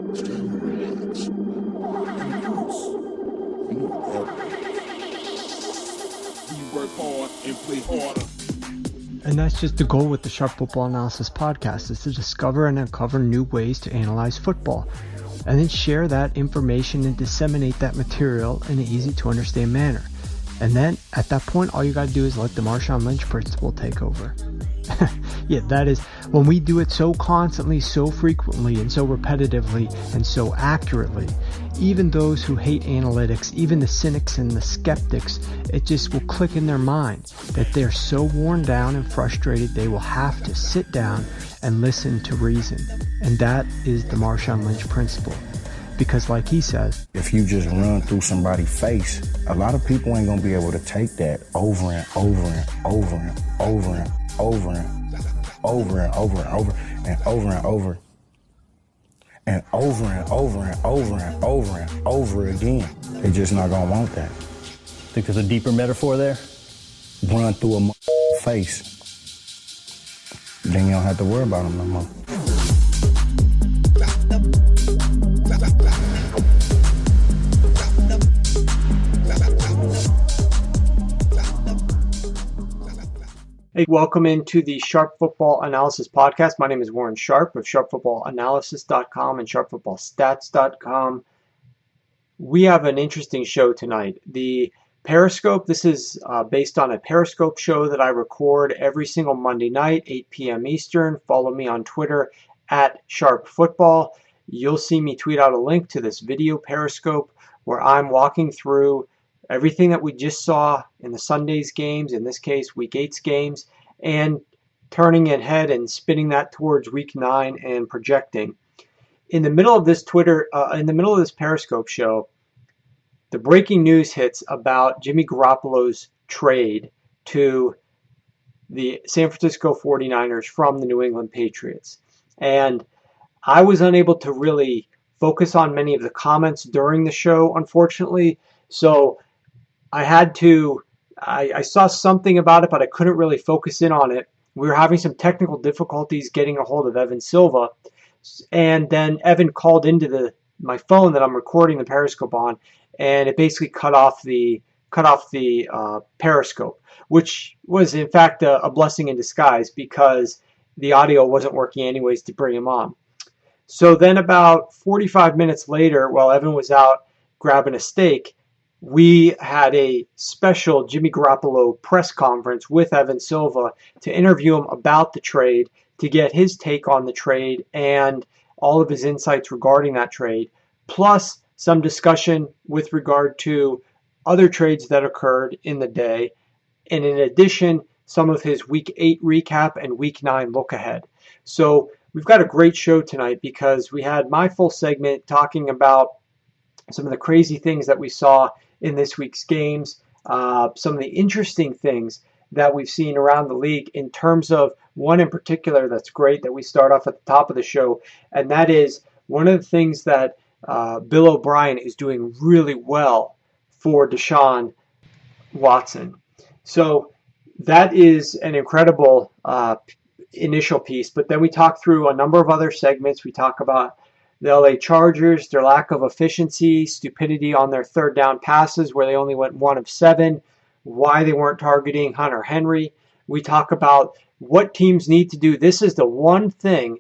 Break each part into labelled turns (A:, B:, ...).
A: And that's just the goal with the Sharp Football Analysis podcast, is to discover and uncover new ways to analyze football, and then share that information and disseminate that material in an easy to understand manner. And then at that point, all you got to do is let the Marshawn Lynch principle take over. Yeah, that is, when we do it so constantly, so frequently, and so repetitively, and so accurately, even those who hate analytics, even the cynics and the skeptics, it just will click in their mind that they're so worn down and frustrated they will have to sit down and listen to reason. And that is the Marshawn Lynch principle. Because like he says,
B: if you just run through somebody's face, a lot of people ain't gonna be able to take that over and over and over and over and over and over and over and over and over and over and over and over and over and over and over again. They're just not gonna want that.
C: Think there's a deeper metaphor there?
B: Run through a face, then you don't have to worry about them no more.
A: Hey, welcome into the Sharp Football Analysis podcast. My name is Warren Sharp of sharpfootballanalysis.com and sharpfootballstats.com. We have an interesting show tonight. The Periscope, this is based on a Periscope show that I record every single Monday night, 8 p.m. Eastern. Follow me on Twitter at sharpfootball. You'll see me tweet out a link to this video Periscope where I'm walking through everything that we just saw in the Sunday's games, in this case, Week 8's games, and turning ahead and spinning that towards Week 9 and projecting. In the middle of this Periscope show, the breaking news hits about Jimmy Garoppolo's trade to the San Francisco 49ers from the New England Patriots. And I was unable to really focus on many of the comments during the show, unfortunately, so I saw something about it, but I couldn't really focus in on it. We were having some technical difficulties getting a hold of Evan Silva, and then Evan called into my phone that I'm recording the Periscope on, and it basically cut off the Periscope, which was in fact a blessing in disguise because the audio wasn't working anyways to bring him on. So then about 45 minutes later, while Evan was out grabbing a steak, we had a special Jimmy Garoppolo press conference with Evan Silva to interview him about the trade, to get his take on the trade and all of his insights regarding that trade, plus some discussion with regard to other trades that occurred in the day, and in addition, some of his Week 8 recap and Week 9 look ahead. So we've got a great show tonight because we had my full segment talking about some of the crazy things that we saw in this week's games, some of the interesting things that we've seen around the league in terms of one in particular that's great that we start off at the top of the show, and that is one of the things that Bill O'Brien is doing really well for Deshaun Watson. So that is an incredible initial piece, but then we talk through a number of other segments. We talk about the LA Chargers, their lack of efficiency, stupidity on their third down passes where they only went 1 of 7, why they weren't targeting Hunter Henry. We talk about what teams need to do. This is the one thing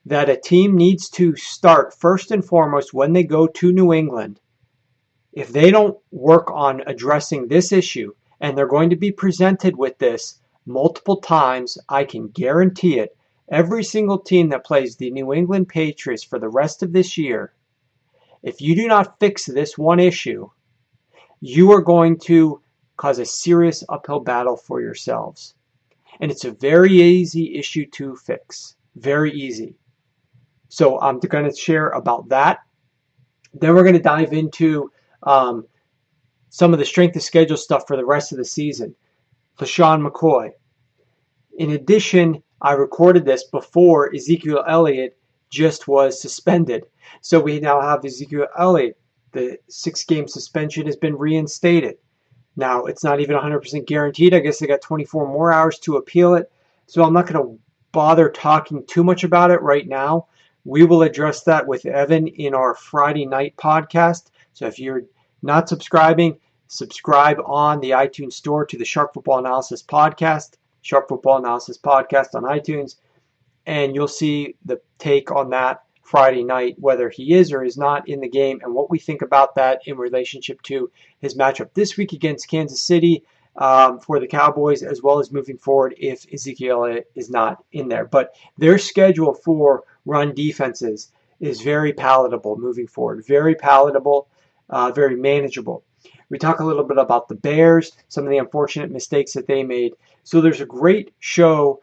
A: that a team needs to start first and foremost when they go to New England. If they don't work on addressing this issue, and they're going to be presented with this multiple times, I can guarantee it, every single team that plays the New England Patriots for the rest of this year, if you do not fix this one issue, you are going to cause a serious uphill battle for yourselves. And it's a very easy issue to fix. Very easy. So I'm going to share about that. Then we're going to dive into some of the strength of schedule stuff for the rest of the season. LaShawn McCoy. In addition, I recorded this before Ezekiel Elliott just was suspended. So we now have Ezekiel Elliott. The 6-game suspension has been reinstated. Now, it's not even 100% guaranteed. I guess they got 24 more hours to appeal it. So I'm not going to bother talking too much about it right now. We will address that with Evan in our Friday night podcast. So if you're not subscribing, subscribe on the iTunes store to the Sharp Football Analysis Podcast, Sharp Football Analysis Podcast on iTunes, and you'll see the take on that Friday night, whether he is or is not in the game, and what we think about that in relationship to his matchup this week against Kansas City for the Cowboys, as well as moving forward if Ezekiel is not in there. But their schedule for run defenses is very palatable moving forward, very palatable, very manageable. We talk a little bit about the Bears, some of the unfortunate mistakes that they made. So there's a great show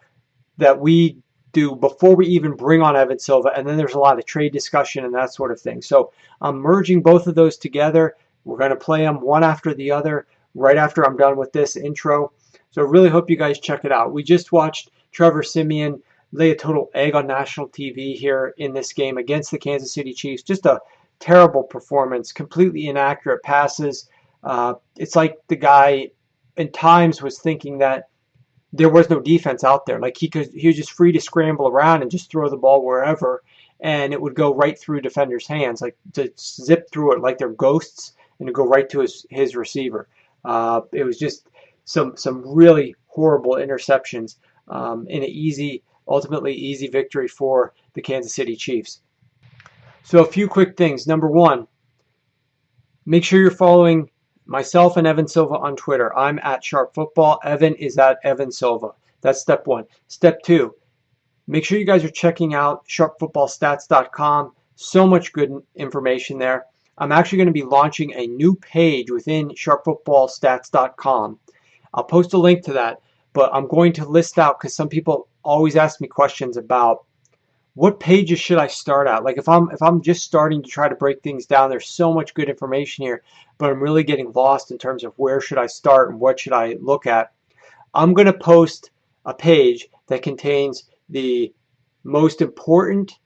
A: that we do before we even bring on Evan Silva, and then there's a lot of trade discussion and that sort of thing. So I'm merging both of those together. We're going to play them one after the other right after I'm done with this intro. So I really hope you guys check it out. We just watched Trevor Siemian lay a total egg on national TV here in this game against the Kansas City Chiefs. Just a terrible performance, completely inaccurate passes. It's like the guy in times was thinking that there was no defense out there. Like he was just free to scramble around and just throw the ball wherever, and it would go right through defenders' hands, like to zip through it like they're ghosts, and to go right to his receiver. It was just some really horrible interceptions in an ultimately easy victory for the Kansas City Chiefs. So a few quick things. Number one, make sure you're following myself and Evan Silva on Twitter. I'm at Sharp Football. Evan is at Evan Silva. That's step one. Step two, make sure you guys are checking out sharpfootballstats.com. So much good information there. I'm actually going to be launching a new page within sharpfootballstats.com. I'll post a link to that, but I'm going to list out, because some people always ask me questions about what pages should I start at? Like if I'm just starting to try to break things down, there's so much good information here, but I'm really getting lost in terms of where should I start and what should I look at. I'm going to post a page that contains the most important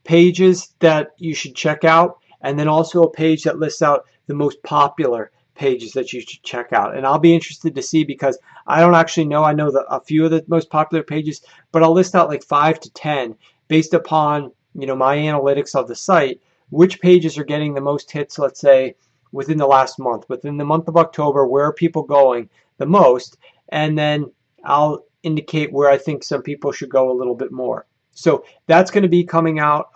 A: pages that you should check out, and then also a page that lists out the most popular pages that you should check out. And I'll be interested to see, because I don't actually know. I know a few of the most popular pages, but I'll list out like 5 to 10 based upon my analytics of the site, which pages are getting the most hits, let's say, within the last month. Within the month of October, where are people going the most? And then I'll indicate where I think some people should go a little bit more. So that's going to be coming out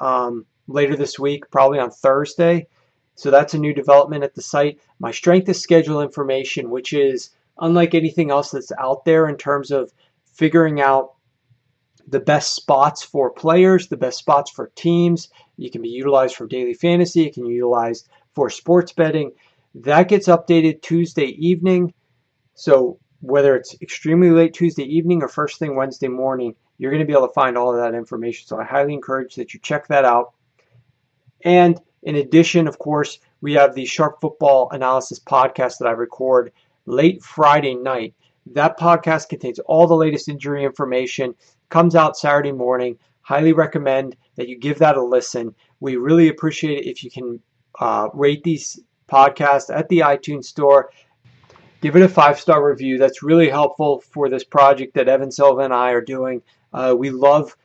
A: later this week, probably on Thursday. So that's a new development at the site. My strength of schedule information, which is unlike anything else that's out there in terms of figuring out the best spots for players, the best spots for teams. You can be utilized for daily fantasy. It can be utilized for sports betting. That gets updated Tuesday evening. So whether it's extremely late Tuesday evening or first thing Wednesday morning, you're going to be able to find all of that information. So I highly encourage that you check that out. And in addition, of course, we have the Sharp Football Analysis podcast that I record late Friday night. That podcast contains all the latest injury information, comes out Saturday morning. Highly recommend that you give that a listen. We really appreciate it if you can rate these podcasts at the iTunes store. Give it a 5-star review. That's really helpful for this project that Evan Silva and I are doing. We love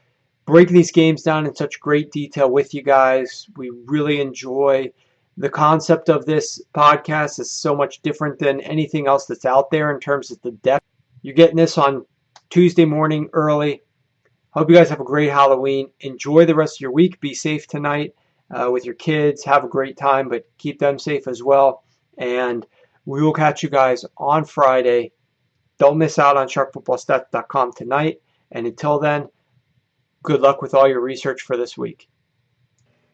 A: breaking these games down in such great detail with you guys. We really enjoy the concept of this podcast. It's so much different than anything else that's out there in terms of the depth. You're getting this on Tuesday morning early. Hope you guys have a great Halloween. Enjoy the rest of your week. Be safe tonight with your kids. Have a great time, but keep them safe as well. And we will catch you guys on Friday. Don't miss out on sharpfootballstats.com tonight. And until then, good luck with all your research for this week.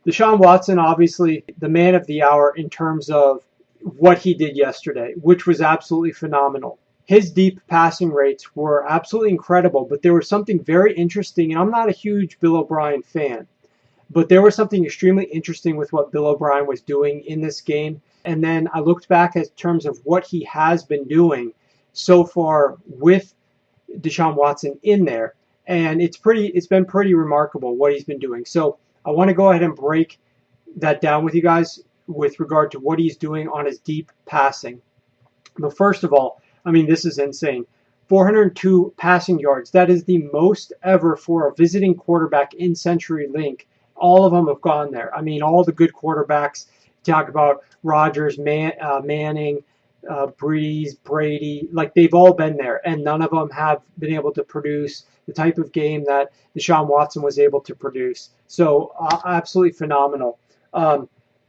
A: Deshaun Watson, obviously the man of the hour in terms of what he did yesterday, which was absolutely phenomenal. His deep passing rates were absolutely incredible, but there was something very interesting, and I'm not a huge Bill O'Brien fan, but there was something extremely interesting with what Bill O'Brien was doing in this game. And then I looked back in terms of what he has been doing so far with Deshaun Watson in there, and it's been pretty remarkable what he's been doing. So I want to go ahead and break that down with you guys with regard to what he's doing on his deep passing. But first of all, I mean, this is insane. 402 passing yards. That is the most ever for a visiting quarterback in CenturyLink all of them have gone there. I mean, all the good quarterbacks, talk about Rodgers, Manning, Breeze, Brady, like they've all been there, and none of them have been able to produce the type of game that Deshaun Watson was able to produce. So absolutely phenomenal.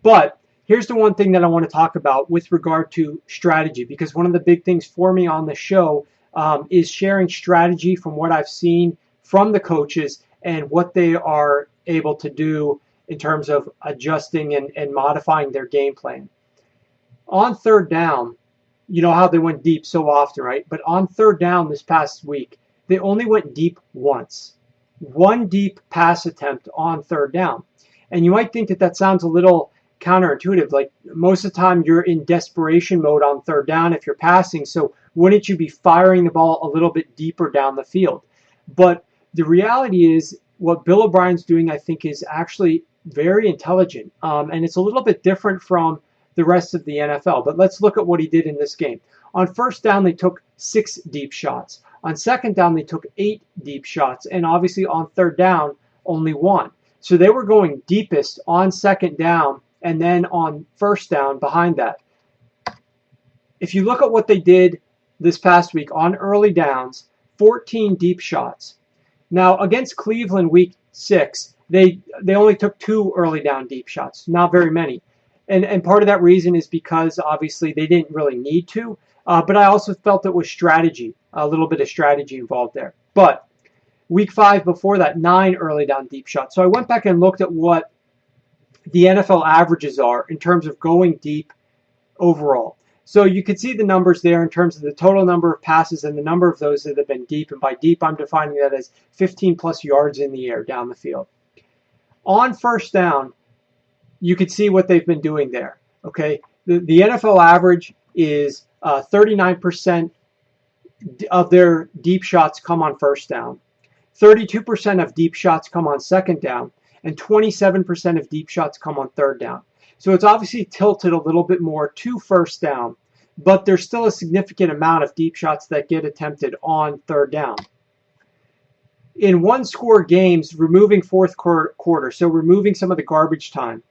A: But here's the one thing that I want to talk about with regard to strategy, because one of the big things for me on the show is sharing strategy from what I've seen from the coaches and what they are able to do in terms of adjusting and modifying their game plan. On third down, you know how they went deep so often, right? But on third down this past week, they only went deep once. One deep pass attempt on third down. And you might think that that sounds a little counterintuitive. Like most of the time you're in desperation mode on third down if you're passing. So wouldn't you be firing the ball a little bit deeper down the field? But the reality is what Bill O'Brien's doing, I think, is actually very intelligent. And it's a little bit different from the rest of the NFL. But let's look at what he did in this game. On first down, they took 6 deep shots. On second down, they took 8 deep shots. And obviously on third down, only 1. So they were going deepest on second down and then on first down behind that. If you look at what they did this past week on early downs, 14 deep shots. Now against Cleveland week 6, they only took 2 early down deep shots, not very many. And part of that reason is because obviously they didn't really need to, but I also felt it was strategy, a little bit of strategy involved there. But week 5 before that, 9 early down deep shots. So I went back and looked at what the NFL averages are in terms of going deep overall. So you can see the numbers there in terms of the total number of passes and the number of those that have been deep. And by deep, I'm defining that as 15 plus yards in the air down the field. On first down, you can see what they've been doing there. Okay, the NFL average is 39% of their deep shots come on first down, 32% of deep shots come on second down, and 27% of deep shots come on third down. So it's obviously tilted a little bit more to first down, but there's still a significant amount of deep shots that get attempted on third down. In one-score games, removing fourth quarter, so removing some of the garbage time,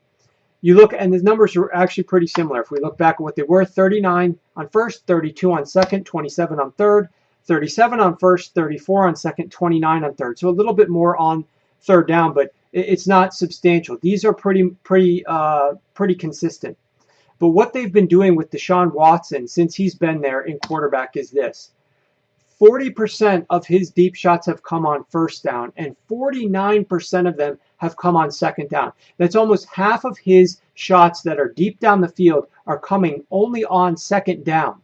A: you look, and the numbers are actually pretty similar. If we look back at what they were, 39 on first, 32 on second, 27 on third, 37 on first, 34 on second, 29 on third. So a little bit more on third down, but it's not substantial. These are pretty consistent. But what they've been doing with Deshaun Watson since he's been there in quarterback is this. 40% of his deep shots have come on first down, and 49% of them have come on second down. That's almost half of his shots that are deep down the field are coming only on second down.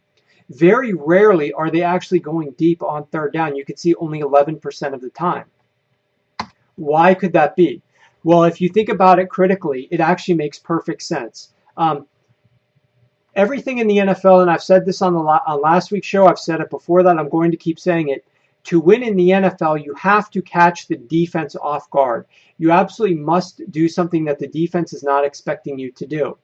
A: Very rarely are they actually going deep on third down. You can see only 11% of the time. Why could that be? Well, if you think about it critically, it actually makes perfect sense. Everything in the NFL, and I've said this on last week's show, I've said it before that, I'm going to keep saying it. To win in the NFL, you have to catch the defense off guard. You absolutely must do something that the defense is not expecting you to do.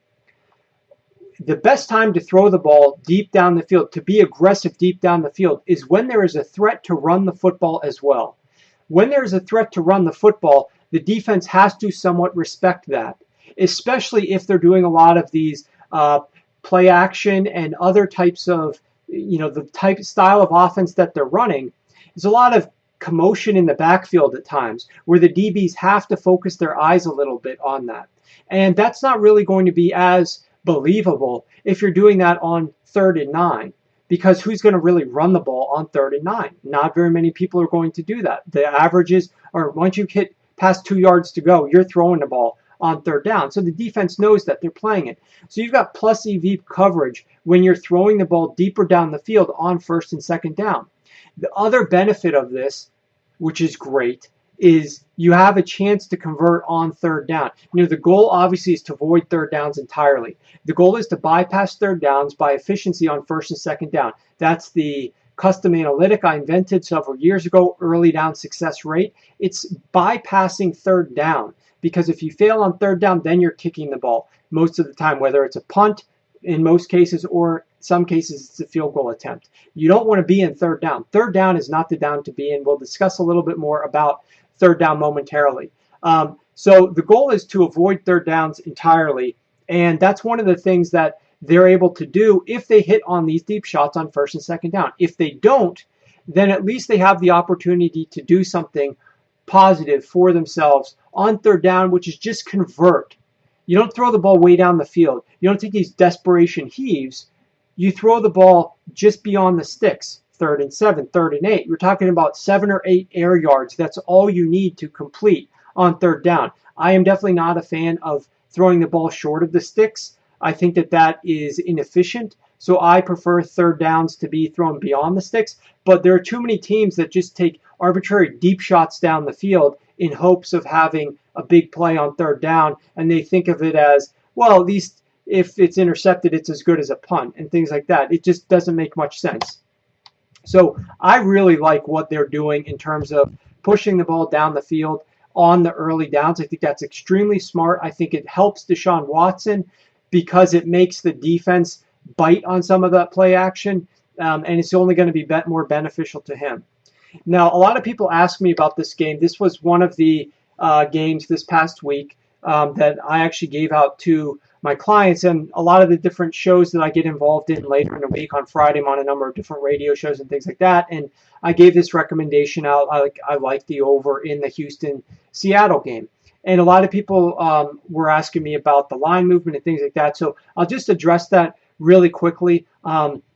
A: The best time to throw the ball deep down the field, to be aggressive deep down the field, is when there is a threat to run the football as well. When there is a threat to run the football, the defense has to somewhat respect that, especially if they're doing a lot of these play action and other types of, the style of offense that they're running. There's a lot of commotion in the backfield at times where the DBs have to focus their eyes a little bit on that. And that's not really going to be as believable if you're doing that on 3rd and 9, because who's going to really run the ball on 3rd and 9? Not very many people are going to do that. The averages are once you hit past 2 yards to go, you're throwing the ball on 3rd down. So the defense knows that they're playing it. So you've got plus EV coverage when you're throwing the ball deeper down the field on 1st and 2nd down. The other benefit of this, which is great, is you have a chance to convert on 3rd down. The goal obviously is to avoid 3rd downs entirely. The goal is to bypass 3rd downs by efficiency on 1st and 2nd down. That's the custom analytic I invented several years ago, early down success rate. It's bypassing 3rd down, because if you fail on 3rd down, then you're kicking the ball most of the time, whether it's a punt in most cases or some cases it's a field goal attempt. You don't want to be in 3rd down. 3rd down is not the down to be in. We'll discuss a little bit more about 3rd down momentarily. So the goal is to avoid third downs entirely, and that's one of the things that they're able to do if they hit on these deep shots on first and second down. If they don't, then at least they have the opportunity to do something positive for themselves on third down, which is just convert. You don't throw the ball way down the field. You don't take these desperation heaves. You throw the ball just beyond the sticks, 3rd and 7, 3rd and 8. We're talking about 7 or 8 air yards. That's all you need to complete on third down. I am definitely not a fan of throwing the ball short of the sticks. I think that is inefficient. So I prefer third downs to be thrown beyond the sticks. But there are too many teams that just take arbitrary deep shots down the field in hopes of having a big play on third down. And they think of it as, well, at least if it's intercepted, it's as good as a punt and things like that. It just doesn't make much sense. So I really like what they're doing in terms of pushing the ball down the field on the early downs. I think that's extremely smart. I think it helps Deshaun Watson because it makes the defense bite on some of that play action, and it's only going to be more beneficial to him. Now, a lot of people ask me about this game. This was one of the games this past week that I actually gave out to my clients, and a lot of the different shows that I get involved in later in the week. On Friday, I'm on a number of different radio shows and things like that, and I gave this recommendation out. I like the over in the Houston-Seattle game. And a lot of people were asking me about the line movement and things like that. So I'll just address that really quickly.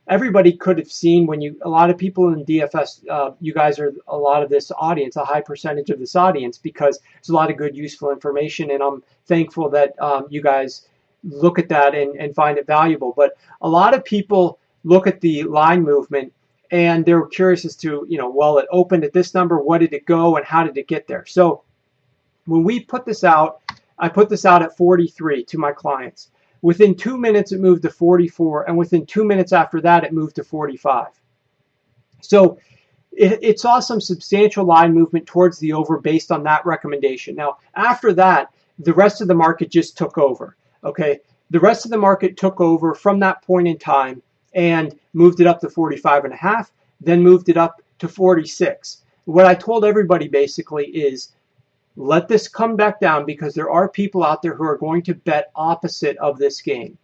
A: Everybody could have seen a lot of people in DFS, you guys are a lot of this audience, a high percentage of this audience, because there's a lot of good, useful information. And I'm thankful that you guys look at that and find it valuable. But a lot of people look at the line movement and they're curious as to, well, it opened at this number, what did it go and how did it get there? So when we put this out, I put this out at 43 to my clients. Within 2 minutes, it moved to 44, and within 2 minutes after that, it moved to 45. So it saw some substantial line movement towards the over based on that recommendation. Now, after that, the rest of the market just took over. Okay, the rest of the market took over from that point in time and moved it up to 45.5, then moved it up to 46. What I told everybody basically is, let this come back down because there are people out there who are going to bet opposite of this game.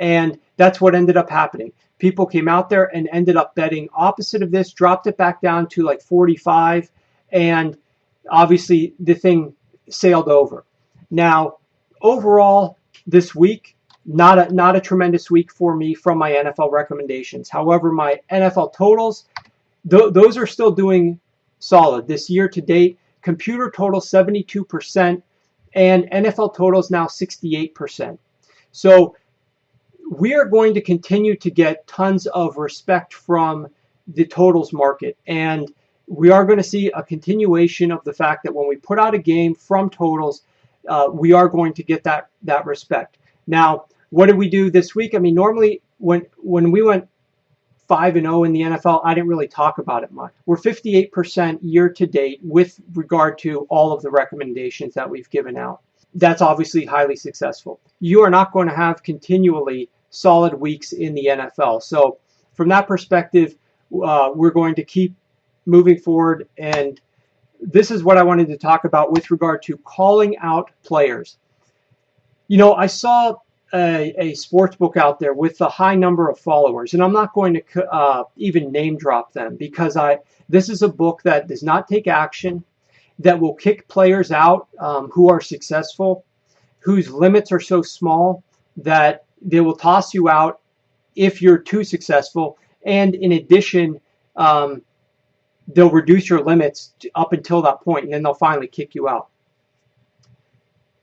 A: And that's what ended up happening. People came out there and ended up betting opposite of this, dropped it back down to like 45, and obviously the thing sailed over. Now, overall, this week, not a tremendous week for me from my NFL recommendations. However, my NFL totals, those are still doing solid. This year to date, computer total 72%, and NFL totals now 68%. So we are going to continue to get tons of respect from the totals market, and we are going to see a continuation of the fact that when we put out a game from totals, we are going to get that respect. Now, what did we do this week? I mean, normally when we went 5-0 in the NFL, I didn't really talk about it much. We're 58% year to date with regard to all of the recommendations that we've given out. That's obviously highly successful. You are not going to have continually solid weeks in the NFL. So from that perspective, we're going to keep moving forward. And this is what I wanted to talk about with regard to calling out players. I saw a sports book out there with a high number of followers, and I'm not going to even name drop them because this is a book that does not take action, that will kick players out who are successful, whose limits are so small that they will toss you out if you're too successful, and in addition, they'll reduce your limits up until that point, and then they'll finally kick you out.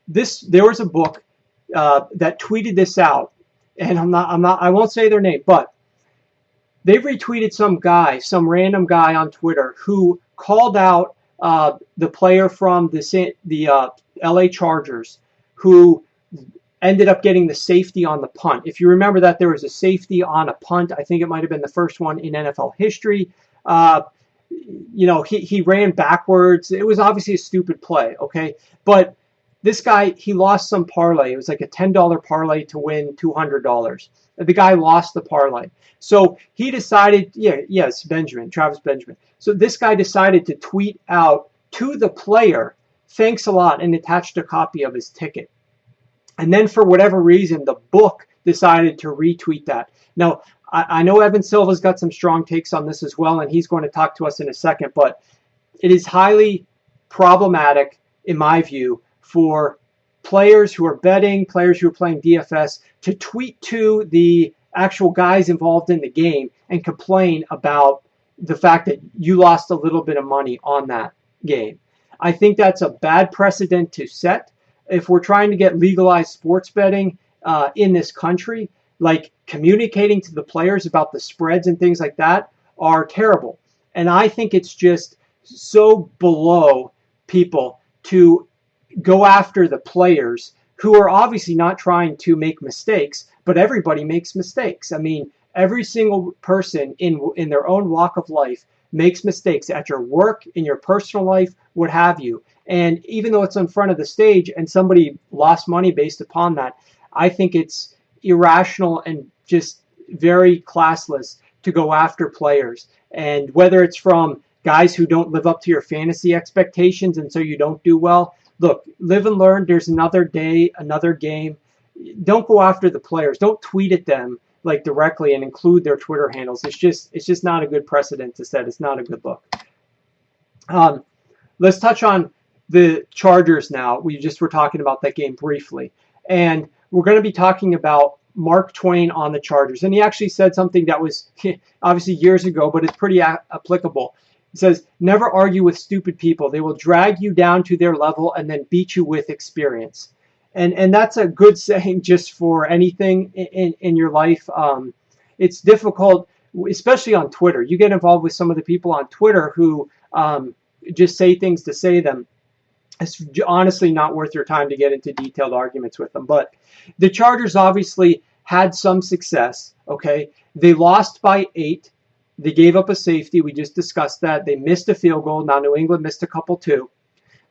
A: There was a book that tweeted this out, and I won't say their name, but they retweeted some random guy on Twitter who called out the player from the LA Chargers who ended up getting the safety on the punt. If you remember that there was a safety on a punt, I think it might have been the first one in NFL history. He ran backwards. It was obviously a stupid play, okay? But this guy, he lost some parlay. It was like a $10 parlay to win $200. The guy lost the parlay. So he decided, Travis Benjamin. So this guy decided to tweet out to the player thanks a lot, and attached a copy of his ticket. And then for whatever reason, the book decided to retweet that. Now, I know Evan Silva's got some strong takes on this as well, and he's going to talk to us in a second, but it is highly problematic, in my view, for players who are betting, players who are playing DFS, to tweet to the actual guys involved in the game and complain about the fact that you lost a little bit of money on that game. I think that's a bad precedent to set. If we're trying to get legalized sports betting in this country, like communicating to the players about the spreads and things like that are terrible. And I think it's just so below people to go after the players who are obviously not trying to make mistakes, but everybody makes mistakes. I mean, every single person in their own walk of life makes mistakes at your work, in your personal life, what have you. And even though it's in front of the stage and somebody lost money based upon that, I think it's irrational and just very classless to go after players. And whether it's from guys who don't live up to your fantasy expectations and so you don't do well, look, live and learn. There's another day, another game. Don't go after the players. Don't tweet at them like directly and include their Twitter handles. It's just not a good precedent to set. It's not a good look. Let's touch on the Chargers now. We just were talking about that game briefly. And we're going to be talking about Mark Twain on the Chargers. And he actually said something that was obviously years ago, but it's pretty applicable. He says, never argue with stupid people. They will drag you down to their level and then beat you with experience. And that's a good saying just for anything in your life. It's difficult, especially on Twitter. You get involved with some of the people on Twitter who just say things to say them. It's honestly not worth your time to get into detailed arguments with them. But the Chargers obviously had some success, okay? They lost by 8. They gave up a safety. We just discussed that. They missed a field goal. Now New England missed a couple too.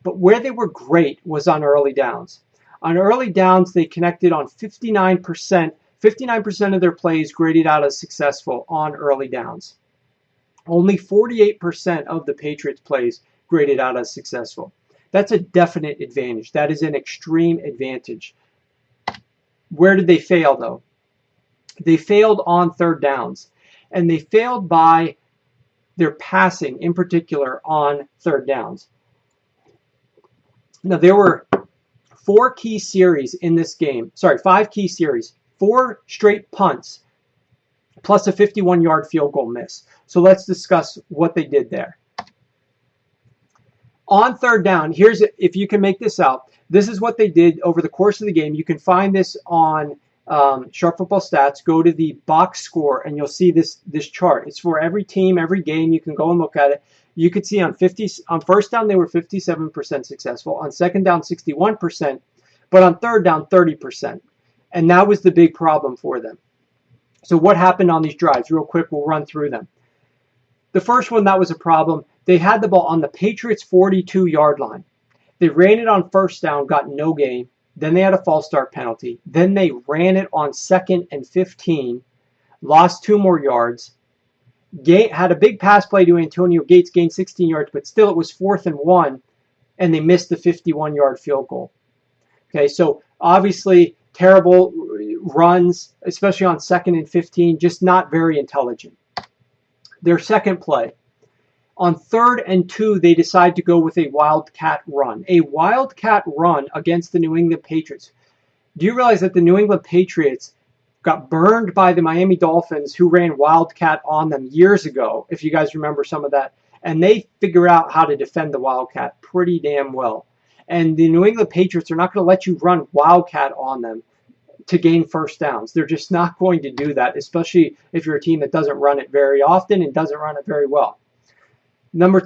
A: But where they were great was on early downs. On early downs, they connected on 59%. 59% of their plays graded out as successful on early downs. Only 48% of the Patriots' plays graded out as successful. That's a definite advantage. That is an extreme advantage. Where did they fail, though? They failed on third downs. And they failed by their passing, in particular, on third downs. Now, there were 4 key series in this game. Sorry, 5 key series. 4 straight punts, plus a 51-yard field goal miss. So let's discuss what they did there. On third down, if you can make this out, this is what they did over the course of the game. You can find this on Sharp Football Stats. Go to the box score and you'll see this chart. It's for every team, every game. You can go and look at it. You could see on first down they were 57% successful. On second down, 61%. But on third down, 30%. And that was the big problem for them. So what happened on these drives? Real quick, we'll run through them. The first one, that was a problem. They had the ball on the Patriots' 42-yard line. They ran it on first down, got no gain. Then they had a false start penalty. Then they ran it on 2nd and 15, lost 2 more yards. Had a big pass play to Antonio Gates, gained 16 yards, but still it was 4th and 1, and they missed the 51-yard field goal. Okay, so obviously terrible runs, especially on 2nd and 15, just not very intelligent. Their second play. On 3rd and 2, they decide to go with a wildcat run. A wildcat run against the New England Patriots. Do you realize that the New England Patriots got burned by the Miami Dolphins, who ran wildcat on them years ago, if you guys remember some of that? And they figure out how to defend the wildcat pretty damn well. And the New England Patriots are not going to let you run wildcat on them to gain first downs. They're just not going to do that, especially if you're a team that doesn't run it very often and doesn't run it very well.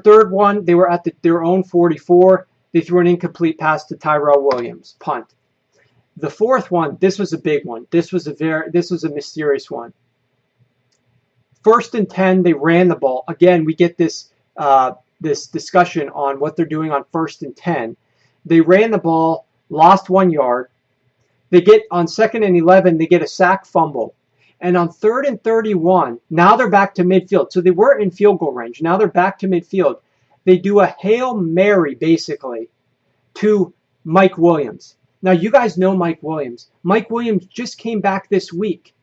A: Third one, they were at their own 44. They threw an incomplete pass to Tyrell Williams, punt. The fourth one, this was a big one. This was a mysterious one. 1st and 10, they ran the ball. Again, we get this discussion on what they're doing on 1st and 10. They ran the ball, lost 1 yard. They get on 2nd and 11, they get a sack fumble. And on 3rd and 31, now they're back to midfield. So they were in field goal range. Now they're back to midfield. They do a Hail Mary, basically, to Mike Williams. Now, you guys know Mike Williams. Mike Williams just came back this week.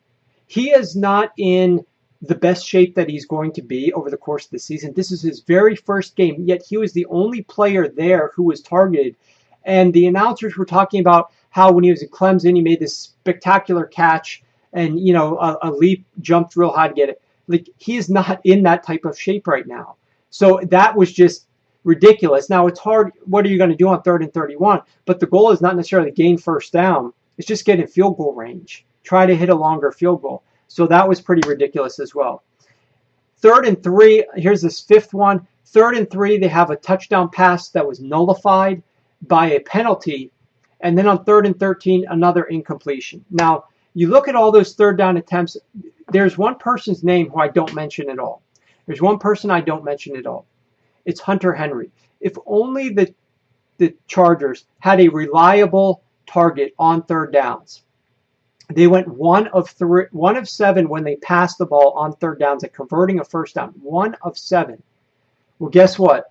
A: He is not in the best shape that he's going to be over the course of the season. This is his very first game, yet he was the only player there who was targeted. And the announcers were talking about how when he was at Clemson, he made this spectacular catch and, a leap, jumped real high to get it. Like, he is not in that type of shape right now. So that was just ridiculous. Now, it's hard. What are you going to do on 3rd and 31? But the goal is not necessarily gain first down. It's just get in field goal range. Try to hit a longer field goal. So that was pretty ridiculous as well. 3rd and 3, here's this 5th one. 3rd and 3, they have a touchdown pass that was nullified by a penalty. And then on 3rd and 13, another incompletion. Now, you look at all those 3rd down attempts, there's one person's name who I don't mention at all. There's one person I don't mention at all. It's Hunter Henry. If only the Chargers had a reliable target on 3rd downs. They went 1 of 7 when they passed the ball on 3rd downs at converting a first down. 1 of 7. Well, guess what?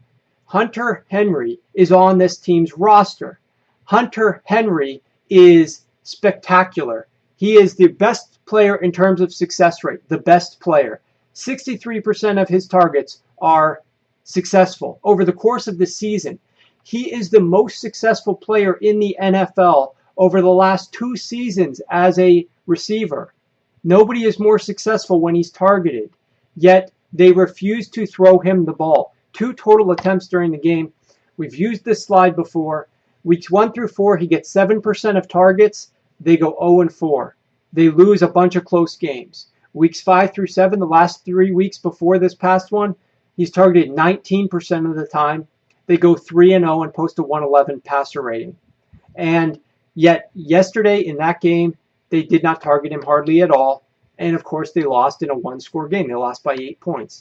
A: Hunter Henry is on this team's roster. Hunter Henry is spectacular. He is the best player in terms of success rate, the best player. 63% of his targets are successful. Over the course of the season, he is the most successful player in the NFL over the last 2 seasons as a receiver. Nobody is more successful when he's targeted, yet they refuse to throw him the ball. 2 total attempts during the game. We've used this slide before. Weeks 1 through 4, he gets 7% of targets. They go 0-4. They lose a bunch of close games. Weeks 5 through 7, the last 3 weeks before this past one, he's targeted 19% of the time. They go 3-0 and post a 111 passer rating. And yet, yesterday in that game, they did not target him hardly at all. And of course, they lost in a 1-score game. They lost by 8 points.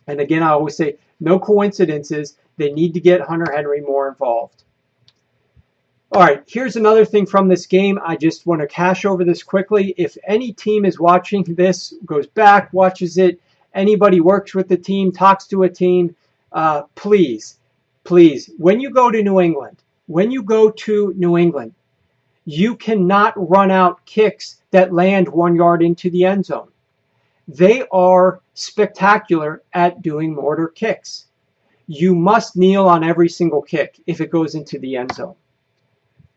A: And again, I always say, no coincidences. They need to get Hunter Henry more involved. All right, here's another thing from this game. I just want to cash over this quickly. If any team is watching this, goes back, watches it, anybody works with the team, talks to a team, please, when you go to New England, you cannot run out kicks that land 1 yard into the end zone. They are spectacular at doing mortar kicks. You must kneel on every single kick if it goes into the end zone.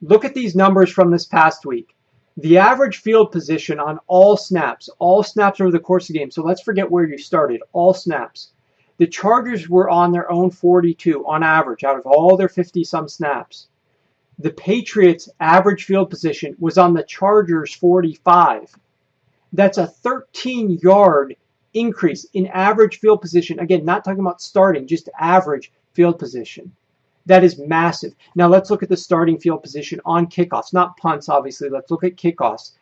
A: Look at these numbers from this past week. The average field position on all snaps over the course of the game. So let's forget where you started, all snaps. The Chargers were on their own 42 on average out of all their 50-some snaps. The Patriots' average field position was on the Chargers' 45. That's a 13-yard increase in average field position. Again, not talking about starting, just average field position. That is massive. Now let's look at the starting field position on kickoffs, not punts, obviously. Let's look at kickoffs.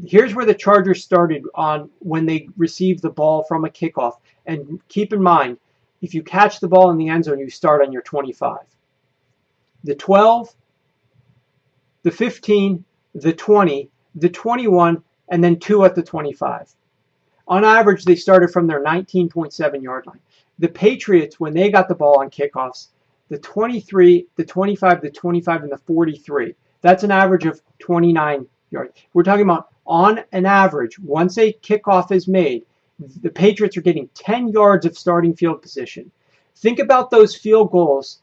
A: Here's where the Chargers started on when they received the ball from a kickoff. And keep in mind, if you catch the ball in the end zone, you start on your 25. The 12, the 15, the 20, the 21, and then 2 at the 25. On average, they started from their 19.7-yard line. The Patriots, when they got the ball on kickoffs, the 23, the 25, the 25, and the 43. That's an average of 29 yards. We're talking about on an average, once a kickoff is made, the Patriots are getting 10 yards of starting field position. Think about those field goals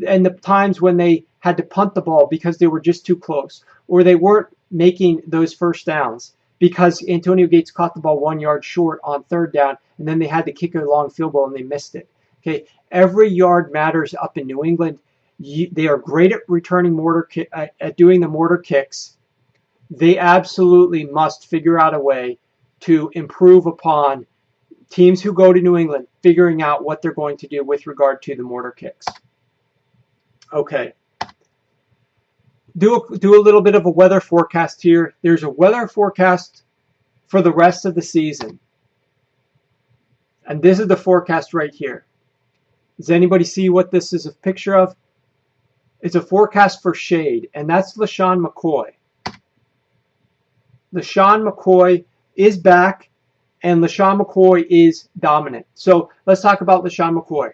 A: and the times when they had to punt the ball because they were just too close, or they weren't making those first downs because Antonio Gates caught the ball 1 yard short on 3rd down, and then they had to kick a long field goal and they missed it. Okay, every yard matters up in New England. They are great at returning at doing the mortar kicks. They absolutely must figure out a way to improve upon teams who go to New England, figuring out what they're going to do with regard to the mortar kicks. Okay. Do a little bit of a weather forecast here. There's a weather forecast for the rest of the season. And this is the forecast right here. Does anybody see what this is a picture of? It's a forecast for shade, and that's LaShawn McCoy. LaShawn McCoy is back, and LaShawn McCoy is dominant. So let's talk about LaShawn McCoy.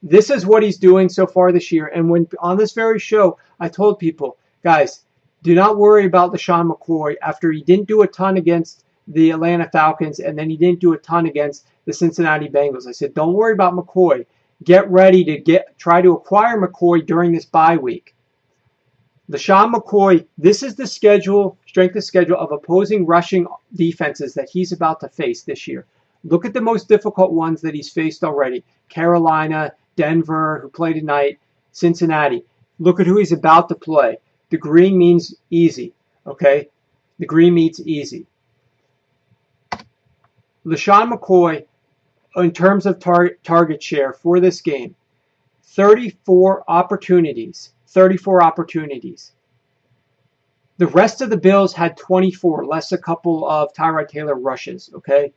A: This is what he's doing so far this year. And when on this very show, I told people, guys, do not worry about LeSean McCoy after he didn't do a ton against the Atlanta Falcons and then he didn't do a ton against the Cincinnati Bengals. I said, don't worry about McCoy. Get ready to try to acquire McCoy during this bye week. LeSean McCoy, this is the strength of schedule of opposing rushing defenses that he's about to face this year. Look at the most difficult ones that he's faced already. Carolina, Denver, who played tonight, Cincinnati. Look at who he's about to play. The green means easy, okay? The green means easy. LeSean McCoy, in terms of target share for this game, 34 opportunities. 34 opportunities. The rest of the Bills had 24, less a couple of Tyrod Taylor rushes, okay?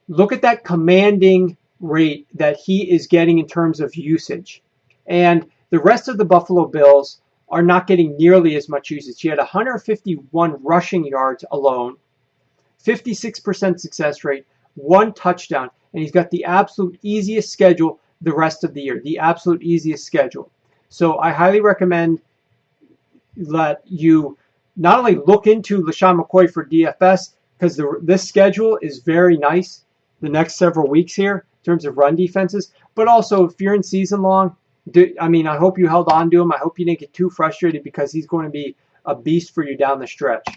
A: Look at that commanding rate that he is getting in terms of usage. And the rest of the Buffalo Bills are not getting nearly as much usage. He had 151 rushing yards alone, 56% success rate, 1 touchdown, and he's got the absolute easiest schedule the rest of the year, the absolute easiest schedule. So I highly recommend that you not only look into LeSean McCoy for DFS, because this schedule is very nice the next several weeks here in terms of run defenses, but also if you're in season long, I hope you held on to him. I hope you didn't get too frustrated because he's going to be a beast for you down the stretch.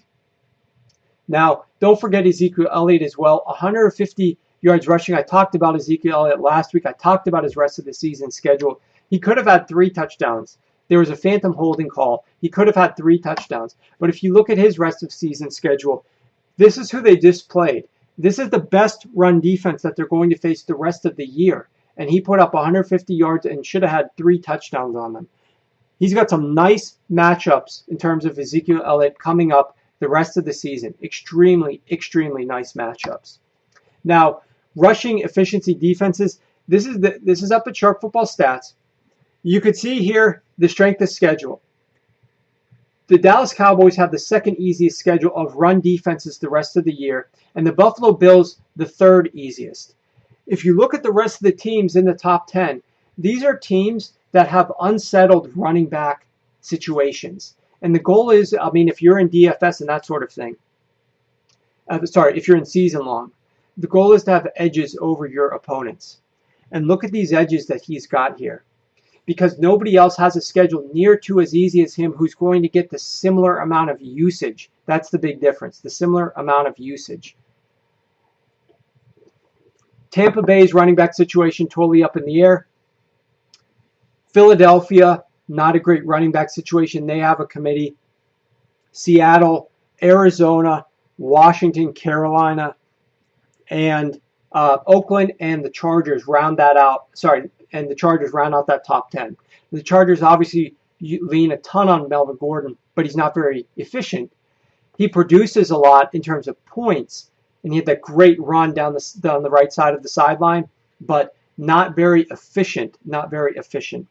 A: Now, don't forget Ezekiel Elliott as well. 150 yards rushing. I talked about Ezekiel Elliott last week. I talked about his rest of the season schedule. He could have had 3 touchdowns. There was a phantom holding call. He could have had 3 touchdowns. But if you look at his rest of season schedule, this is who they just played. This is the best run defense that they're going to face the rest of the year. And he put up 150 yards and should have had 3 touchdowns on them. He's got some nice matchups in terms of Ezekiel Elliott coming up the rest of the season. Extremely, extremely nice matchups. Now, rushing efficiency defenses. This is up at Sharp Football Stats. You could see here the strength of schedule. The Dallas Cowboys have the second easiest schedule of run defenses the rest of the year, and the Buffalo Bills the third easiest. If you look at the rest of the teams in the top 10, these are teams that have unsettled running back situations. And the goal is, if you're in DFS and that sort of thing, if you're in season long, the goal is to have edges over your opponents. And look at these edges that he's got here. Because nobody else has a schedule near to as easy as him who's going to get the similar amount of usage. That's the big difference, the similar amount of usage. Tampa Bay's running back situation totally up in the air. Philadelphia, not a great running back situation. They have a committee. Seattle, Arizona, Washington, Carolina, and Oakland and the Chargers round that out. And the Chargers round out that top 10. The Chargers obviously lean a ton on Melvin Gordon, but he's not very efficient. He produces a lot in terms of points, and he had that great run down the right side of the sideline, but not very efficient. Not very efficient.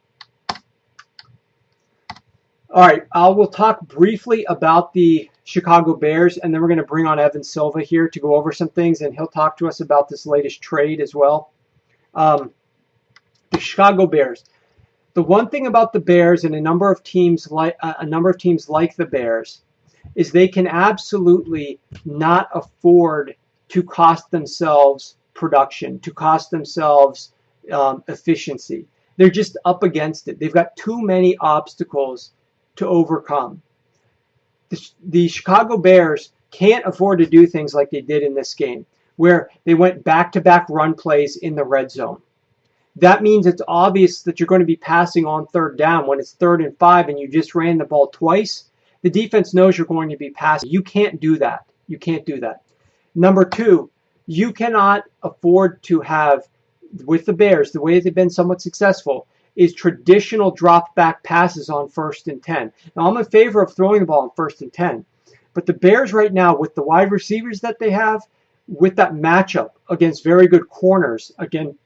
A: All right, we'll talk briefly about the Chicago Bears, and then we're going to bring on Evan Silva here to go over some things, and he'll talk to us about this latest trade as well. The Chicago Bears. The one thing about the Bears and a number of teams like the Bears is they can absolutely not afford to cost themselves production, to cost themselves efficiency. They're just up against it. They've got too many obstacles to overcome. The Chicago Bears can't afford to do things like they did in this game, where they went back-to-back run plays in the red zone. That means it's obvious that you're going to be passing on third down when it's 3rd and 5 and you just ran the ball twice. The defense knows you're going to be passing. You can't do that. You can't do that. Number 2, you cannot afford to have, with the Bears, the way they've been somewhat successful, is traditional drop back passes on 1st and 10. Now, I'm in favor of throwing the ball on 1st and 10. But the Bears right now, with the wide receivers that they have, with that matchup against very good corners, again,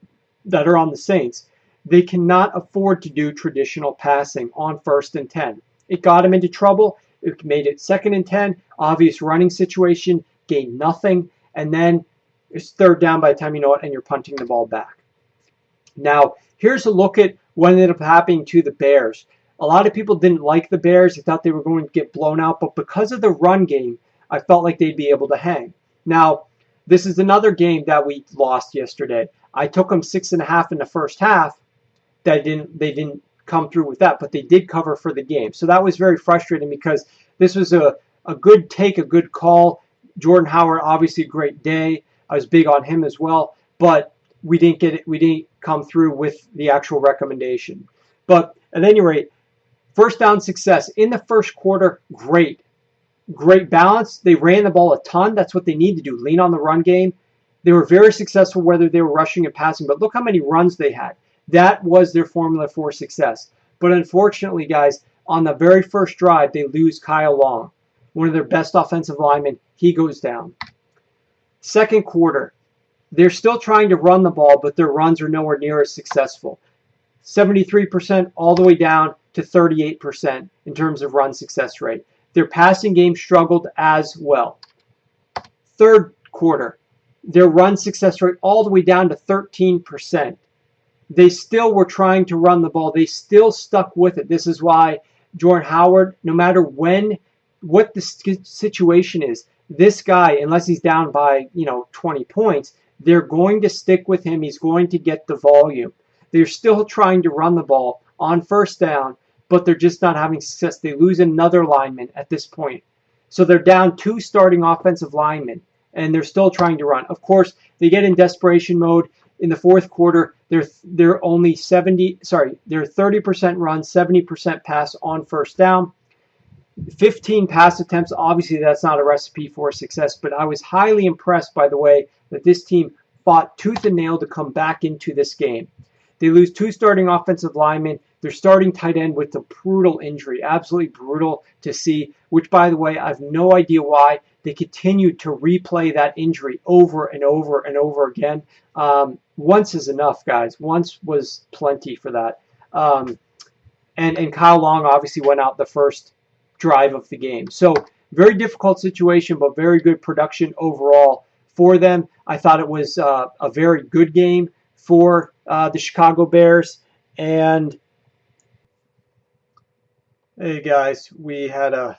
A: that are on the Saints, they cannot afford to do traditional passing on 1st and 10. It got them into trouble. It made it 2nd and 10. Obvious running situation, gained nothing. And then it's 3rd down by the time you know it, and you're punting the ball back. Now, Here's a look at what ended up happening to the Bears. A lot of people didn't like the Bears. They thought they were going to get blown out, but because of the run game, I felt like they'd be able to hang. Now, this is another game that we lost yesterday. I took them 6.5 in the first half. They didn't come through with that, but they did cover for the game. So that was very frustrating because this was a good take, a good call. Jordan Howard, obviously a great day. I was big on him as well, but we didn't get it. We didn't come through with the actual recommendation. But at any rate, first down success in the first quarter, great balance. They ran the ball a ton. That's what they need to do. Lean on the run game. They were very successful whether they were rushing and passing, but look how many runs they had. That was their formula for success. But unfortunately, guys, on the very first drive, they lose Kyle Long, one of their best offensive linemen. He goes down. Second quarter, they're still trying to run the ball, but their runs are nowhere near as successful. 73% all the way down to 38% in terms of run success rate. Their passing game struggled as well. Third quarter, their run success rate all the way down to 13%. They still were trying to run the ball. They still stuck with it. This is why Jordan Howard, no matter what the situation is, this guy, unless he's down by 20 points, they're going to stick with him. He's going to get the volume. They're still trying to run the ball on first down, but they're just not having success. They lose another lineman at this point. So they're down 2 starting offensive linemen, and they're still trying to run. Of course, they get in desperation mode. In the fourth quarter, they're only 30% run, 70% pass on first down. 15 pass attempts. Obviously, that's not a recipe for success, but I was highly impressed by the way that this team fought tooth and nail to come back into this game. They lose 2 starting offensive linemen. Their starting tight end with a brutal injury, absolutely brutal to see, which, by the way, I have no idea why they continued to replay that injury over and over and over again. Once is enough, guys. Once was plenty for that. And Kyle Long obviously went out the first drive of the game. So very difficult situation, but very good production overall for them. I thought it was a very good game for the Chicago Bears. And hey guys, we had a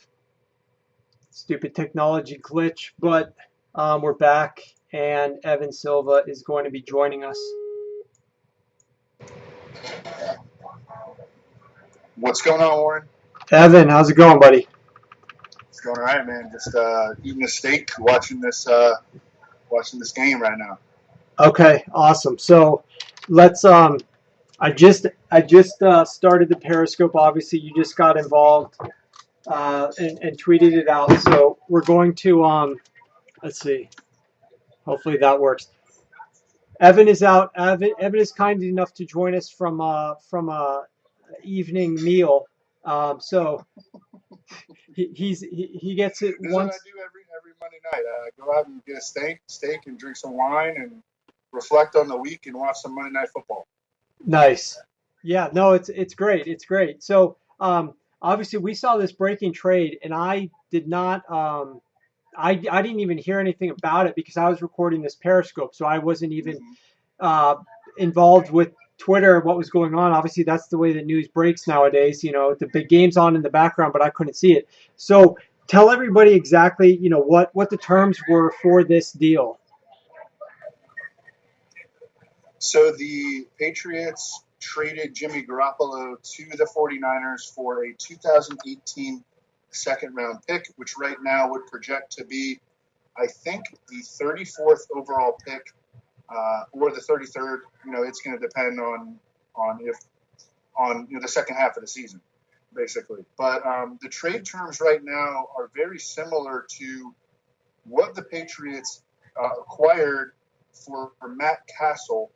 A: stupid technology glitch, but we're back, and Evan Silva is going to be joining us.
D: What's going on, Warren?
A: Evan, how's it going, buddy?
D: It's going all right, man. Just eating a steak, watching this game right now.
A: Okay, awesome. So let's I just started the Periscope. Obviously, you just got involved and tweeted it out. So we're going to let's see. Hopefully that works. Evan is out. Evan is kind enough to join us from a evening meal. So he gets it
D: This
A: once.
D: is what I do every Monday night. I go out and get a steak and drink some wine and reflect on the week and watch some Monday Night Football.
A: Nice. Yeah, no, it's great. It's great. So obviously we saw this breaking trade, and I did not I didn't even hear anything about it because I was recording this Periscope, so I wasn't even involved with Twitter and what was going on. Obviously, that's the way the news breaks nowadays. The big game's on in the background, but I couldn't see it. So tell everybody exactly, what the terms were for this deal.
D: So the Patriots traded Jimmy Garoppolo to the 49ers for a 2018 second-round pick, which right now would project to be, I think, the 34th overall pick or the 33rd. It's going to depend on the second half of the season, basically. But the trade terms right now are very similar to what the Patriots acquired for Matt Castle.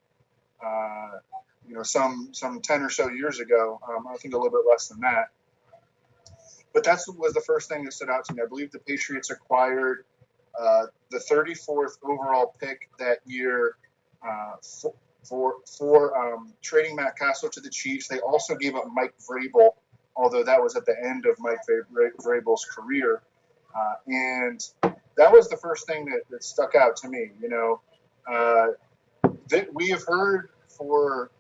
D: Some 10 or so years ago. I think a little bit less than that. But that was the first thing that stood out to me. I believe the Patriots acquired the 34th overall pick that year for trading Matt Castle to the Chiefs. They also gave up Mike Vrabel, although that was at the end of Mike Vrabel's career. And that was the first thing that stuck out to me. That we have heard for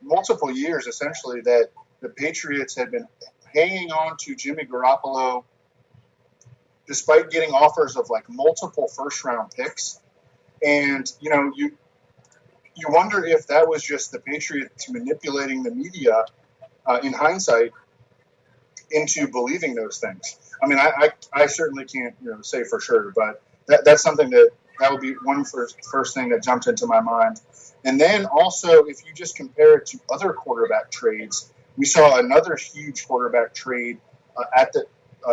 D: multiple years, essentially, that the Patriots had been hanging on to Jimmy Garoppolo despite getting offers of like multiple first-round picks. And, you wonder if that was just the Patriots manipulating the media in hindsight into believing those things. I mean, I certainly can't say for sure, but that's something that would be one first thing that jumped into my mind. And then also, if you just compare it to other quarterback trades, we saw another huge quarterback trade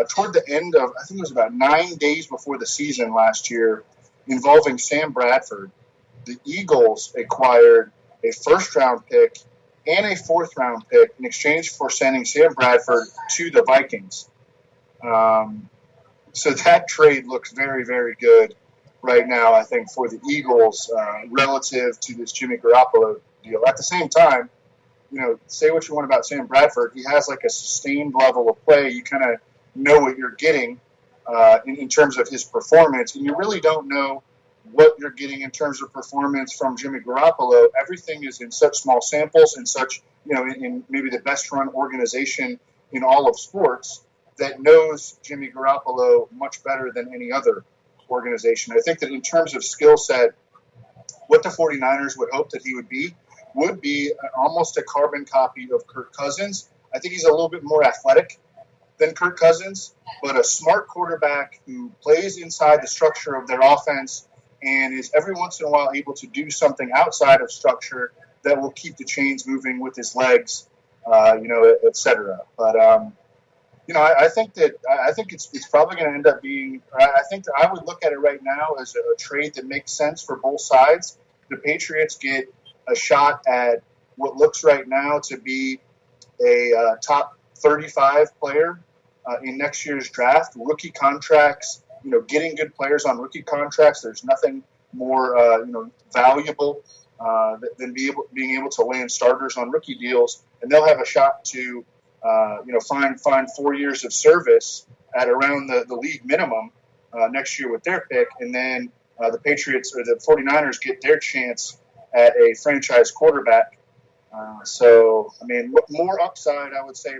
D: toward the end of, I think it was about 9 days before the season last year, involving Sam Bradford. The Eagles acquired a first-round pick and a fourth-round pick in exchange for sending Sam Bradford to the Vikings. So that trade looks very, very good right now, I think, for the Eagles relative to this Jimmy Garoppolo deal. At the same time, say what you want about Sam Bradford, he has like a sustained level of play. You kind of know what you're getting in terms of his performance, and you really don't know what you're getting in terms of performance from Jimmy Garoppolo. Everything is in such small samples and such, in maybe the best run organization in all of sports that knows Jimmy Garoppolo much better than any other organization. I think that in terms of skill set, what the 49ers would hope that he would be almost a carbon copy of Kirk Cousins. I think he's a little bit more athletic than Kirk Cousins, but a smart quarterback who plays inside the structure of their offense and is every once in a while able to do something outside of structure that will keep the chains moving with his legs, et cetera. But, I think it's probably going to end up being, I think that I would look at it right now as a trade that makes sense for both sides. The Patriots get a shot at what looks right now to be a top 35 player in next year's draft. Rookie contracts, getting good players on rookie contracts. There's nothing more, valuable than being able to land starters on rookie deals, and they'll have a shot to, find 4 years of service at around the league minimum next year with their pick, and then the Patriots or the 49ers get their chance at a franchise quarterback. So, I mean, more upside, I would say,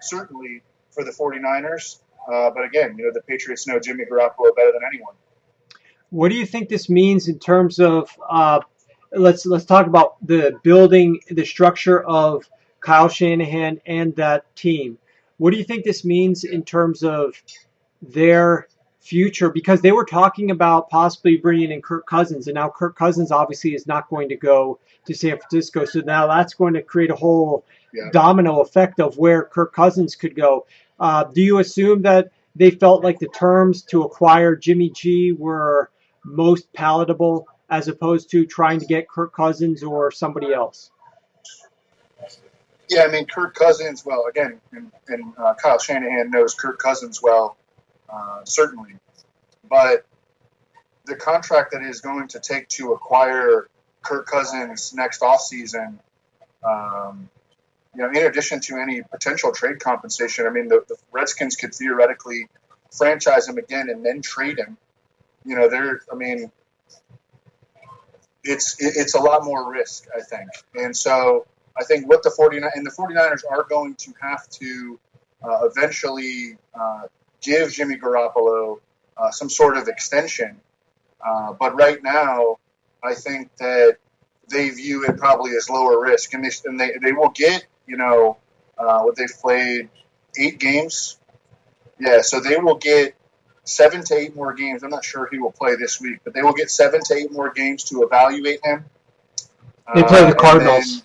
D: certainly for the 49ers. But again, the Patriots know Jimmy Garoppolo better than anyone.
A: What do you think this means in terms of let's talk about the building, the structure of Kyle Shanahan and that team? What do you think this means in terms of their future? Because they were talking about possibly bringing in Kirk Cousins, and now Kirk Cousins obviously is not going to go to San Francisco. So now that's going to create a whole domino effect of where Kirk Cousins could go. Do you assume that they felt like the terms to acquire Jimmy G were most palatable as opposed to trying to get Kirk Cousins or somebody else?
D: Yeah, I mean, Kirk Cousins, well, again, and Kyle Shanahan knows Kirk Cousins well, certainly. But the contract that is going to take to acquire Kirk Cousins next offseason, in addition to any potential trade compensation, I mean, the Redskins could theoretically franchise him again and then trade him. It's a lot more risk, I think. And so I think what the 49ers are going to have to eventually give Jimmy Garoppolo some sort of extension. But right now, I think that they view it probably as lower risk, and they will get, what they've played 8 games. Yeah, so they will get 7 to 8 more games. I'm not sure he will play this week, but they will get 7 to 8 more games to evaluate him.
A: They play the Cardinals,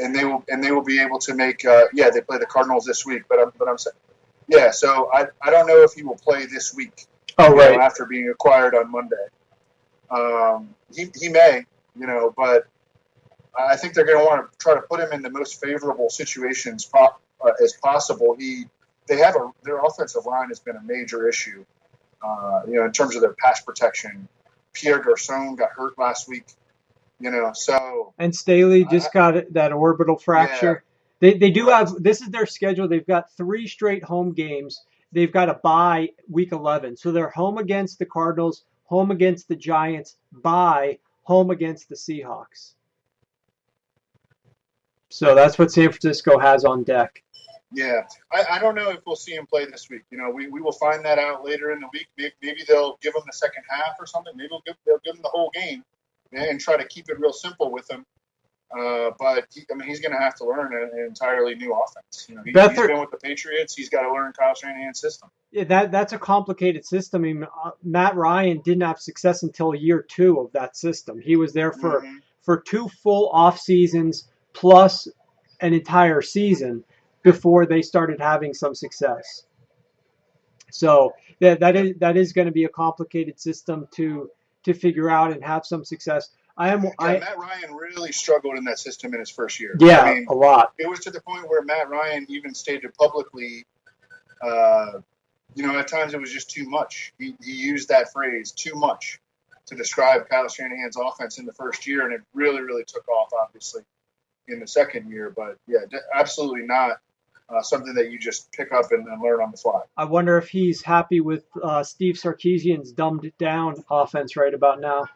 D: and they will be able to make. They play the Cardinals this week, but I'm saying, yeah. So I don't know if he will play this week.
A: Oh, right.
D: After being acquired on Monday, he may, but I think they're going to want to try to put him in the most favorable situations as possible. Their offensive line has been a major issue, in terms of their pass protection. Pierre Garçon got hurt last week, so. And
A: Staley just got that orbital fracture. Yeah. They do have, this is their schedule. They've got 3 straight home games. They've got a bye week 11. So they're home against the Cardinals, home against the Giants, bye, home against the Seahawks. So that's what San Francisco has on deck.
D: Yeah, I don't know if we'll see him play this week. We will find that out later in the week. Maybe they'll give him the second half or something. Maybe they'll give him the whole game and try to keep it real simple with him. But he's going to have to learn an entirely new offense. He's been with the Patriots. He's got to learn Kyle Shanahan's system.
A: Yeah, that's a complicated system. I mean, Matt Ryan didn't have success until year 2 of that system. He was there for 2 full off seasons plus an entire season before they started having some success. So that is going to be a complicated system to figure out and have some success.
D: Matt Ryan really struggled in that system in his first year.
A: Yeah, a lot.
D: It was to the point where Matt Ryan even stated publicly, at times it was just too much. He used that phrase, too much, to describe Kyle Shanahan's offense in the first year, and it really, really took off, obviously, in the second year. But, yeah, absolutely not something that you just pick up and learn on the fly.
A: I wonder if he's happy with Steve Sarkisian's dumbed-down offense right about now.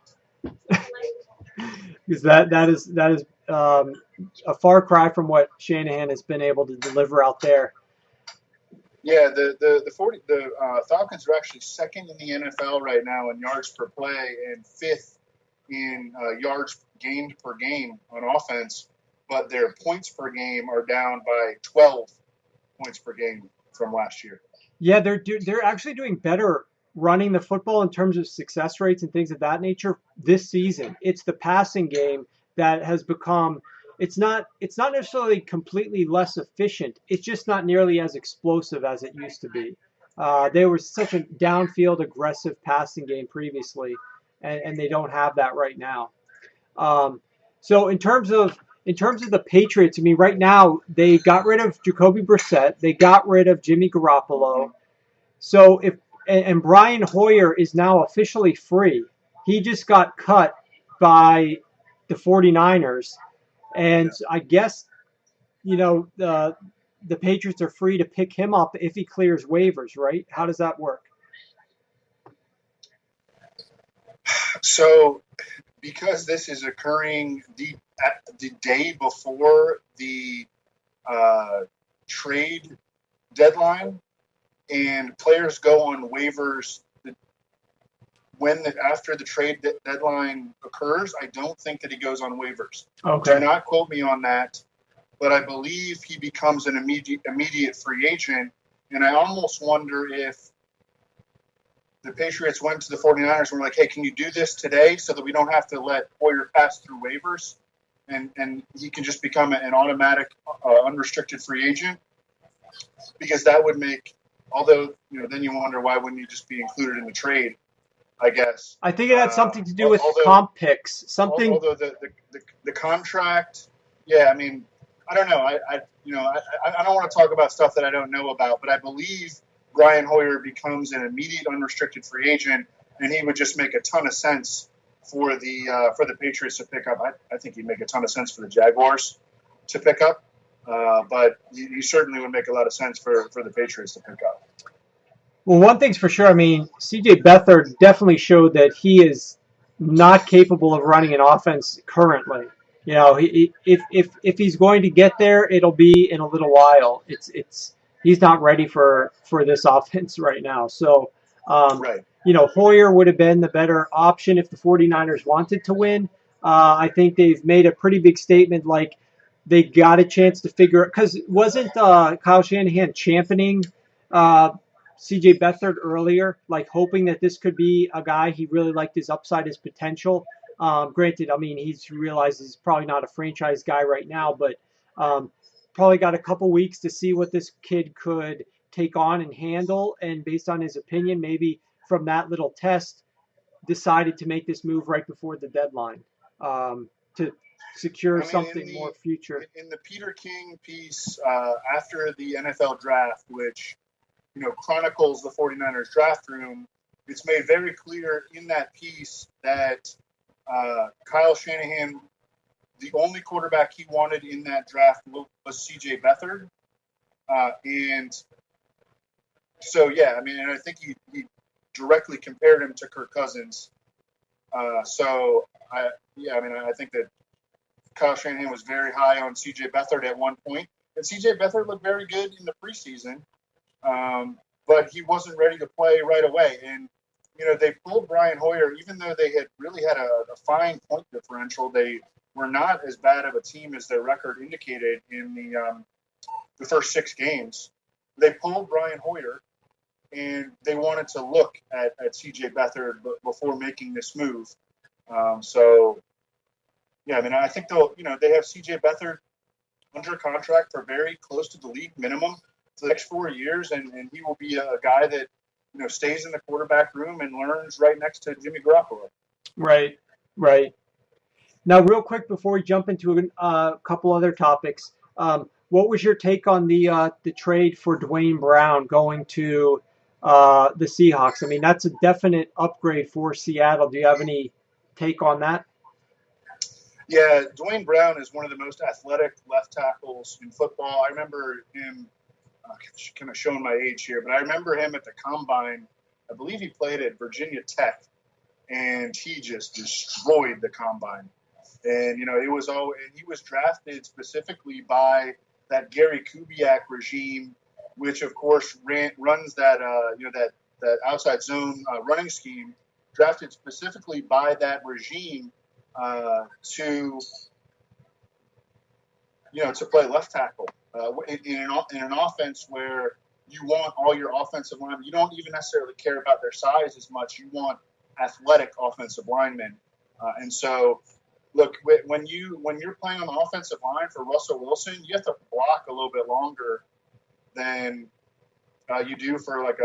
A: Because that is a far cry from what Shanahan has been able to deliver out there.
D: Yeah, the Falcons are actually second in the NFL right now in yards per play and fifth in yards gained per game on offense, but their points per game are down by 12 points per game from last year.
A: Yeah, they're actually doing better running the football in terms of success rates and things of that nature this season. It's the passing game that has become it's not necessarily completely less efficient. It's just not nearly as explosive as it used to be. They were such a downfield aggressive passing game previously, and they don't have that right now. So in terms of the Patriots, I mean, right now they got rid of Jacoby Brissett, they got rid of Jimmy Garoppolo. So and Brian Hoyer is now officially free. He just got cut by the 49ers. And I guess, the Patriots are free to pick him up if he clears waivers, right? How does that work?
D: So, because this is occurring the day before the trade deadline, and players go on waivers after the trade deadline occurs, I don't think that he goes on waivers.
A: Okay.
D: Do not quote me on that, but I believe he becomes an immediate free agent, and I almost wonder if the Patriots went to the 49ers and were like, hey, can you do this today so that we don't have to let Hoyer pass through waivers, and he can just become an automatic unrestricted free agent? Because that would make, although, then you wonder why wouldn't you just be included in the trade, I guess.
A: I think it had something to do with comp picks.
D: Although the contract, yeah, I mean, I don't know. I don't want to talk about stuff that I don't know about, but I believe Brian Hoyer becomes an immediate unrestricted free agent, and he would just make a ton of sense for the Patriots to pick up. I think he'd make a ton of sense for the Jaguars to pick up, but he certainly would make a lot of sense for the Patriots to pick up.
A: Well, one thing's for sure. I mean, C.J. Beathard definitely showed that he is not capable of running an offense currently. If he's going to get there, it'll be in a little while. He's not ready for this offense right now. So,
D: right.
A: Hoyer would have been the better option if the 49ers wanted to win. I think they've made a pretty big statement, like they got a chance to figure it, because wasn't Kyle Shanahan championing C.J. Beathard earlier, like hoping that this could be a guy he really liked his upside, his potential. Granted, I mean, he's realized he's probably not a franchise guy right now, but probably got a couple weeks to see what this kid could take on and handle. And based on his opinion, maybe from that little test, decided to make this move right before the deadline to secure something more future.
D: In the Peter King piece after the NFL draft, which chronicles the 49ers draft room, it's made very clear in that piece that Kyle Shanahan, the only quarterback he wanted in that draft was C.J. Beathard. And so, yeah, I mean, and I think he directly compared him to Kirk Cousins. I think that Kyle Shanahan was very high on C.J. Beathard at one point, and C.J. Beathard looked very good in the preseason, but he wasn't ready to play right away. And they pulled Brian Hoyer, even though they had really had a fine point differential. They were not as bad of a team as their record indicated in the first 6 games. They pulled Brian Hoyer, and they wanted to look at C.J. Beathard before making this move. I think they have C.J. Beathard under contract for very close to the league minimum for the next 4 years, and he will be a guy that stays in the quarterback room and learns right next to Jimmy Garoppolo.
A: Right. Now, real quick before we jump into a couple other topics, what was your take on the trade for Dwayne Brown going to the Seahawks? I mean, that's a definite upgrade for Seattle. Do you have any take on that?
D: Yeah, Dwayne Brown is one of the most athletic left tackles in football. I remember him, kind of showing my age here, but I remember him at the Combine. I believe he played at Virginia Tech, and he just destroyed the Combine. And, he was drafted specifically by that Gary Kubiak regime, which, of course, runs that, that outside zone running scheme, drafted specifically by that regime to play left tackle in an offense where you want all your offensive linemen. You don't even necessarily care about their size as much. You want athletic offensive linemen. And so, look, when you're playing on the offensive line for Russell Wilson, you have to block a little bit longer than you do for like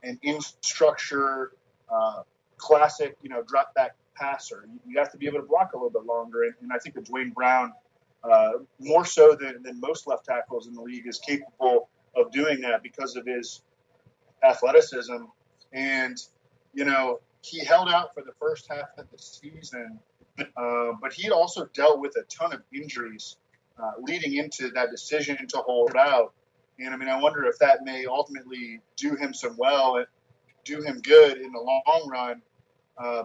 D: an in structure classic drop back passer. You have to be able to block a little bit longer, and I think that Dwayne Brown, more so than most left tackles in the league, is capable of doing that because of his athleticism. And he held out for the first half of the season, but he had also dealt with a ton of injuries leading into that decision to hold out. And I wonder if that may ultimately do him good in the long run.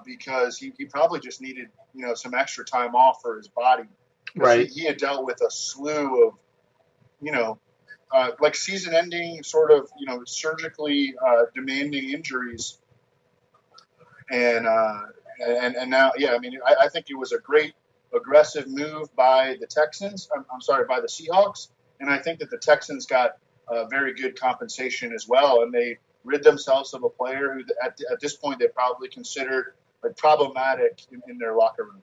D: Because he probably just needed, some extra time off for his body.
A: Right.
D: He had dealt with a slew of, like season-ending sort of, surgically demanding injuries. And now, I think it was a great aggressive move by the Texans. By the Seahawks. And I think that the Texans got very good compensation as well. And they rid themselves of a player who at this point they probably considered problematic in their locker room.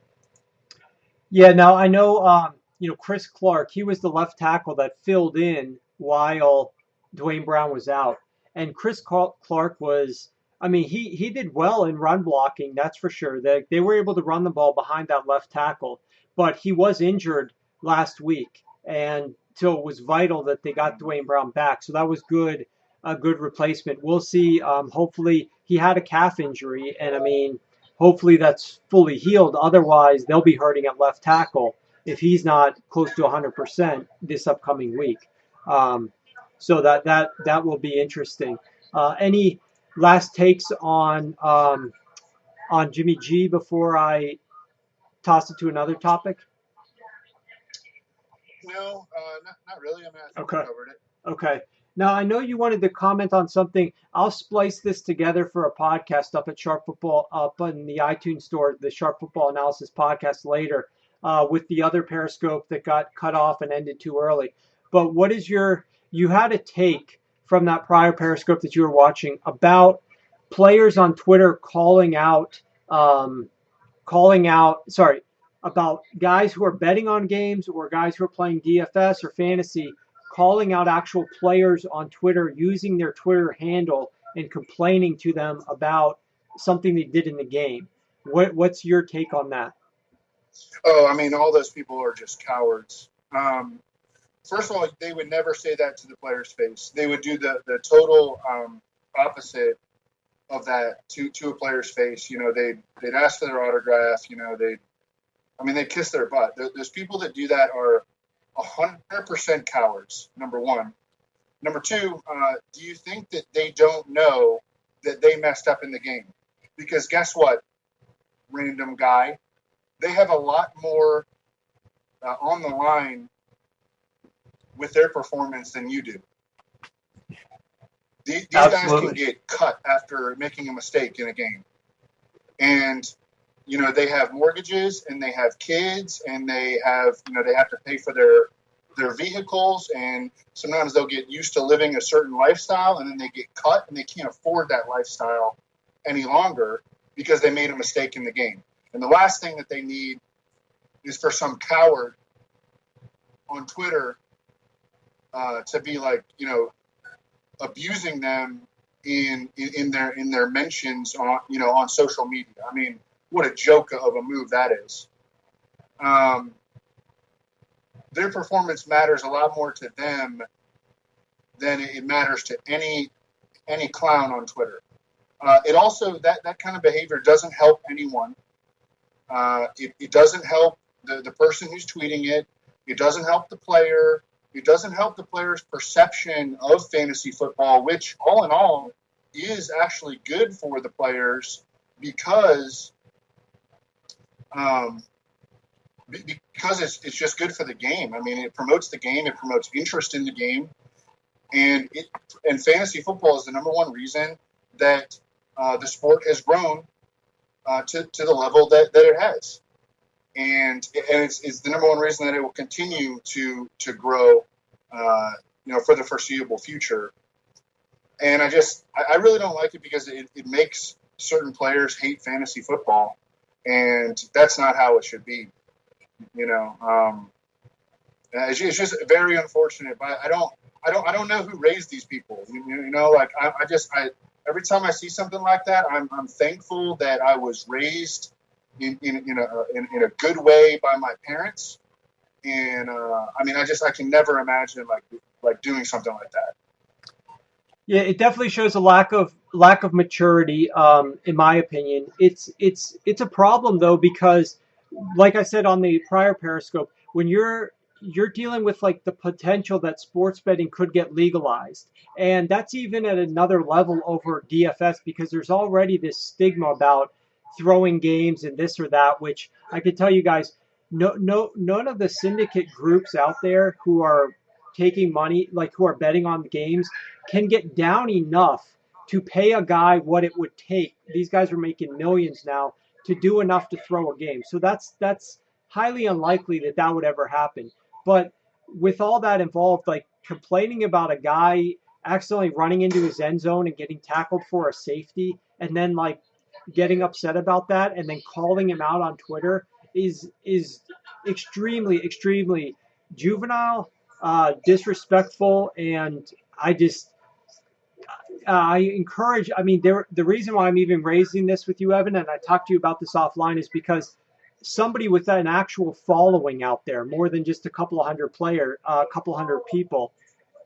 A: Yeah, now I know, Chris Clark, he was the left tackle that filled in while Dwayne Brown was out. And Chris Clark was, he did well in run blocking, that's for sure. They were able to run the ball behind that left tackle, but he was injured last week. And so it was vital that they got Dwayne Brown back. So that was good. A good replacement. We'll see. Hopefully he had a calf injury, and hopefully that's fully healed. Otherwise, they'll be hurting at left tackle if he's not close to 100% this upcoming week. So that will be interesting. Any last takes on Jimmy G before I toss it to another topic?
D: No, not really. I think we covered it.
A: Okay. Now, I know you wanted to comment on something. I'll splice this together for a podcast up at Sharp Football, up in the iTunes store, the Sharp Football Analysis podcast later, with the other Periscope that got cut off and ended too early. But what is you had a take from that prior Periscope that you were watching about players on Twitter about guys who are betting on games or guys who are playing DFS or fantasy, calling out actual players on Twitter, using their Twitter handle and complaining to them about something they did in the game. What's your take on that?
D: Oh, all those people are just cowards. First of all, they would never say that to the player's face. They would do the total opposite of that to a player's face. They'd ask for their autograph. They'd kiss their butt. Those people that do that are 100% cowards, number one. Number two, do you think that they don't know that they messed up in the game? Because guess what, random guy? They have a lot more on the line with their performance than you do. These guys can get cut after making a mistake in a game. And, you know, they have mortgages and they have kids and they have, you know, they have to pay for their vehicles, and sometimes they'll get used to living a certain lifestyle and then they get cut and they can't afford that lifestyle any longer because they made a mistake in the game. And the last thing that they need is for some coward on Twitter to be like, you know, abusing them in their mentions on, you know, on social media. I mean, what a joke of a move that is. Their performance matters a lot more to them than it matters to any clown on Twitter. It also, that kind of behavior doesn't help anyone. It doesn't help the person who's tweeting it. It doesn't help the player. It doesn't help the player's perception of fantasy football, which all in all is actually good for the players because it's just good for the game. I mean, it promotes the game. It promotes interest in the game. And fantasy football is the number one reason that the sport has grown to the level that it has. And it's the number one reason that it will continue to grow, you know, for the foreseeable future. And I really don't like it because it makes certain players hate fantasy football, and that's not how it should be. You know, it's just very unfortunate. But I don't know who raised these people. You know, like I every time I see something like that, I'm thankful that I was raised in a good way by my parents, and I mean, I can never imagine like doing something like that.
A: Yeah, it definitely shows a lack of maturity, in my opinion. It's a problem though, because, like I said on the prior Periscope, when you're dealing with like the potential that sports betting could get legalized, and that's even at another level over DFS, because there's already this stigma about throwing games and this or that, which I could tell you guys, none of the syndicate groups out there who are taking money, like who are betting on games, can get down enough to pay a guy what it would take. These guys are making millions now to do enough to throw a game. So that's highly unlikely that would ever happen. But with all that involved, like complaining about a guy accidentally running into his end zone and getting tackled for a safety, and then like getting upset about that and then calling him out on Twitter is extremely juvenile, disrespectful, and I encourage. I mean, the reason why I'm even raising this with you, Evan, and I talked to you about this offline, is because somebody with an actual following out there, more than just a couple of hundred people,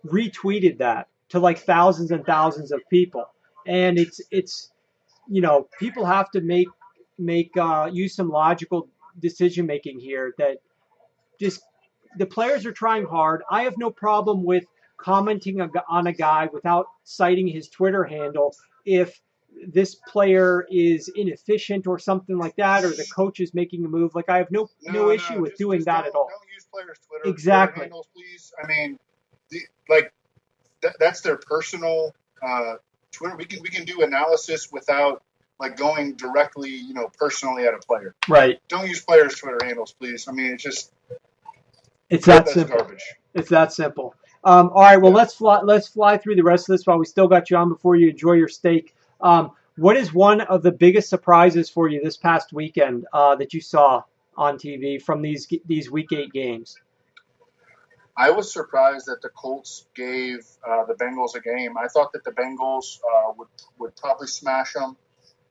A: retweeted that to like thousands and thousands of people, and it's you know, people have to make use some logical decision making here. That just the players are trying hard. I have no problem with commenting on a guy without citing his Twitter handle if this player is inefficient or something like that, or the coach is making a move. Like I have no issue with doing that at all.
D: Don't use players' Twitter handles, please. I mean, that's their personal Twitter. We can do analysis without like going directly, you know, personally at a player.
A: Right.
D: Don't use players' Twitter handles, please. I mean,
A: it's that simple. Garbage. It's that simple. All right. Well, let's fly through the rest of this while we still got you on before you enjoy your steak. What is one of the biggest surprises for you this past weekend that you saw on TV from these Week 8 games?
D: I was surprised that the Colts gave the Bengals a game. I thought that the Bengals would probably smash them,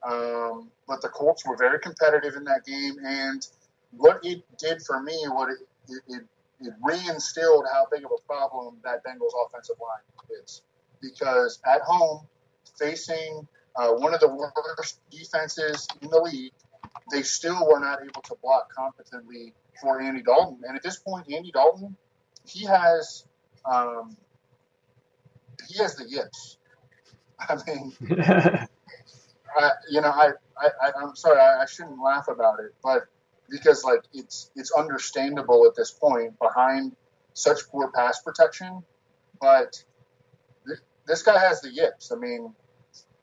D: but the Colts were very competitive in that game. And what it did for me, it reinstilled how big of a problem that Bengals offensive line is. Because at home, facing one of the worst defenses in the league, they still were not able to block competently for Andy Dalton. And at this point, Andy Dalton, he has the yips. I mean, I'm sorry, I shouldn't laugh about it, but because like it's understandable at this point behind such poor pass protection, but this guy has the yips. I mean,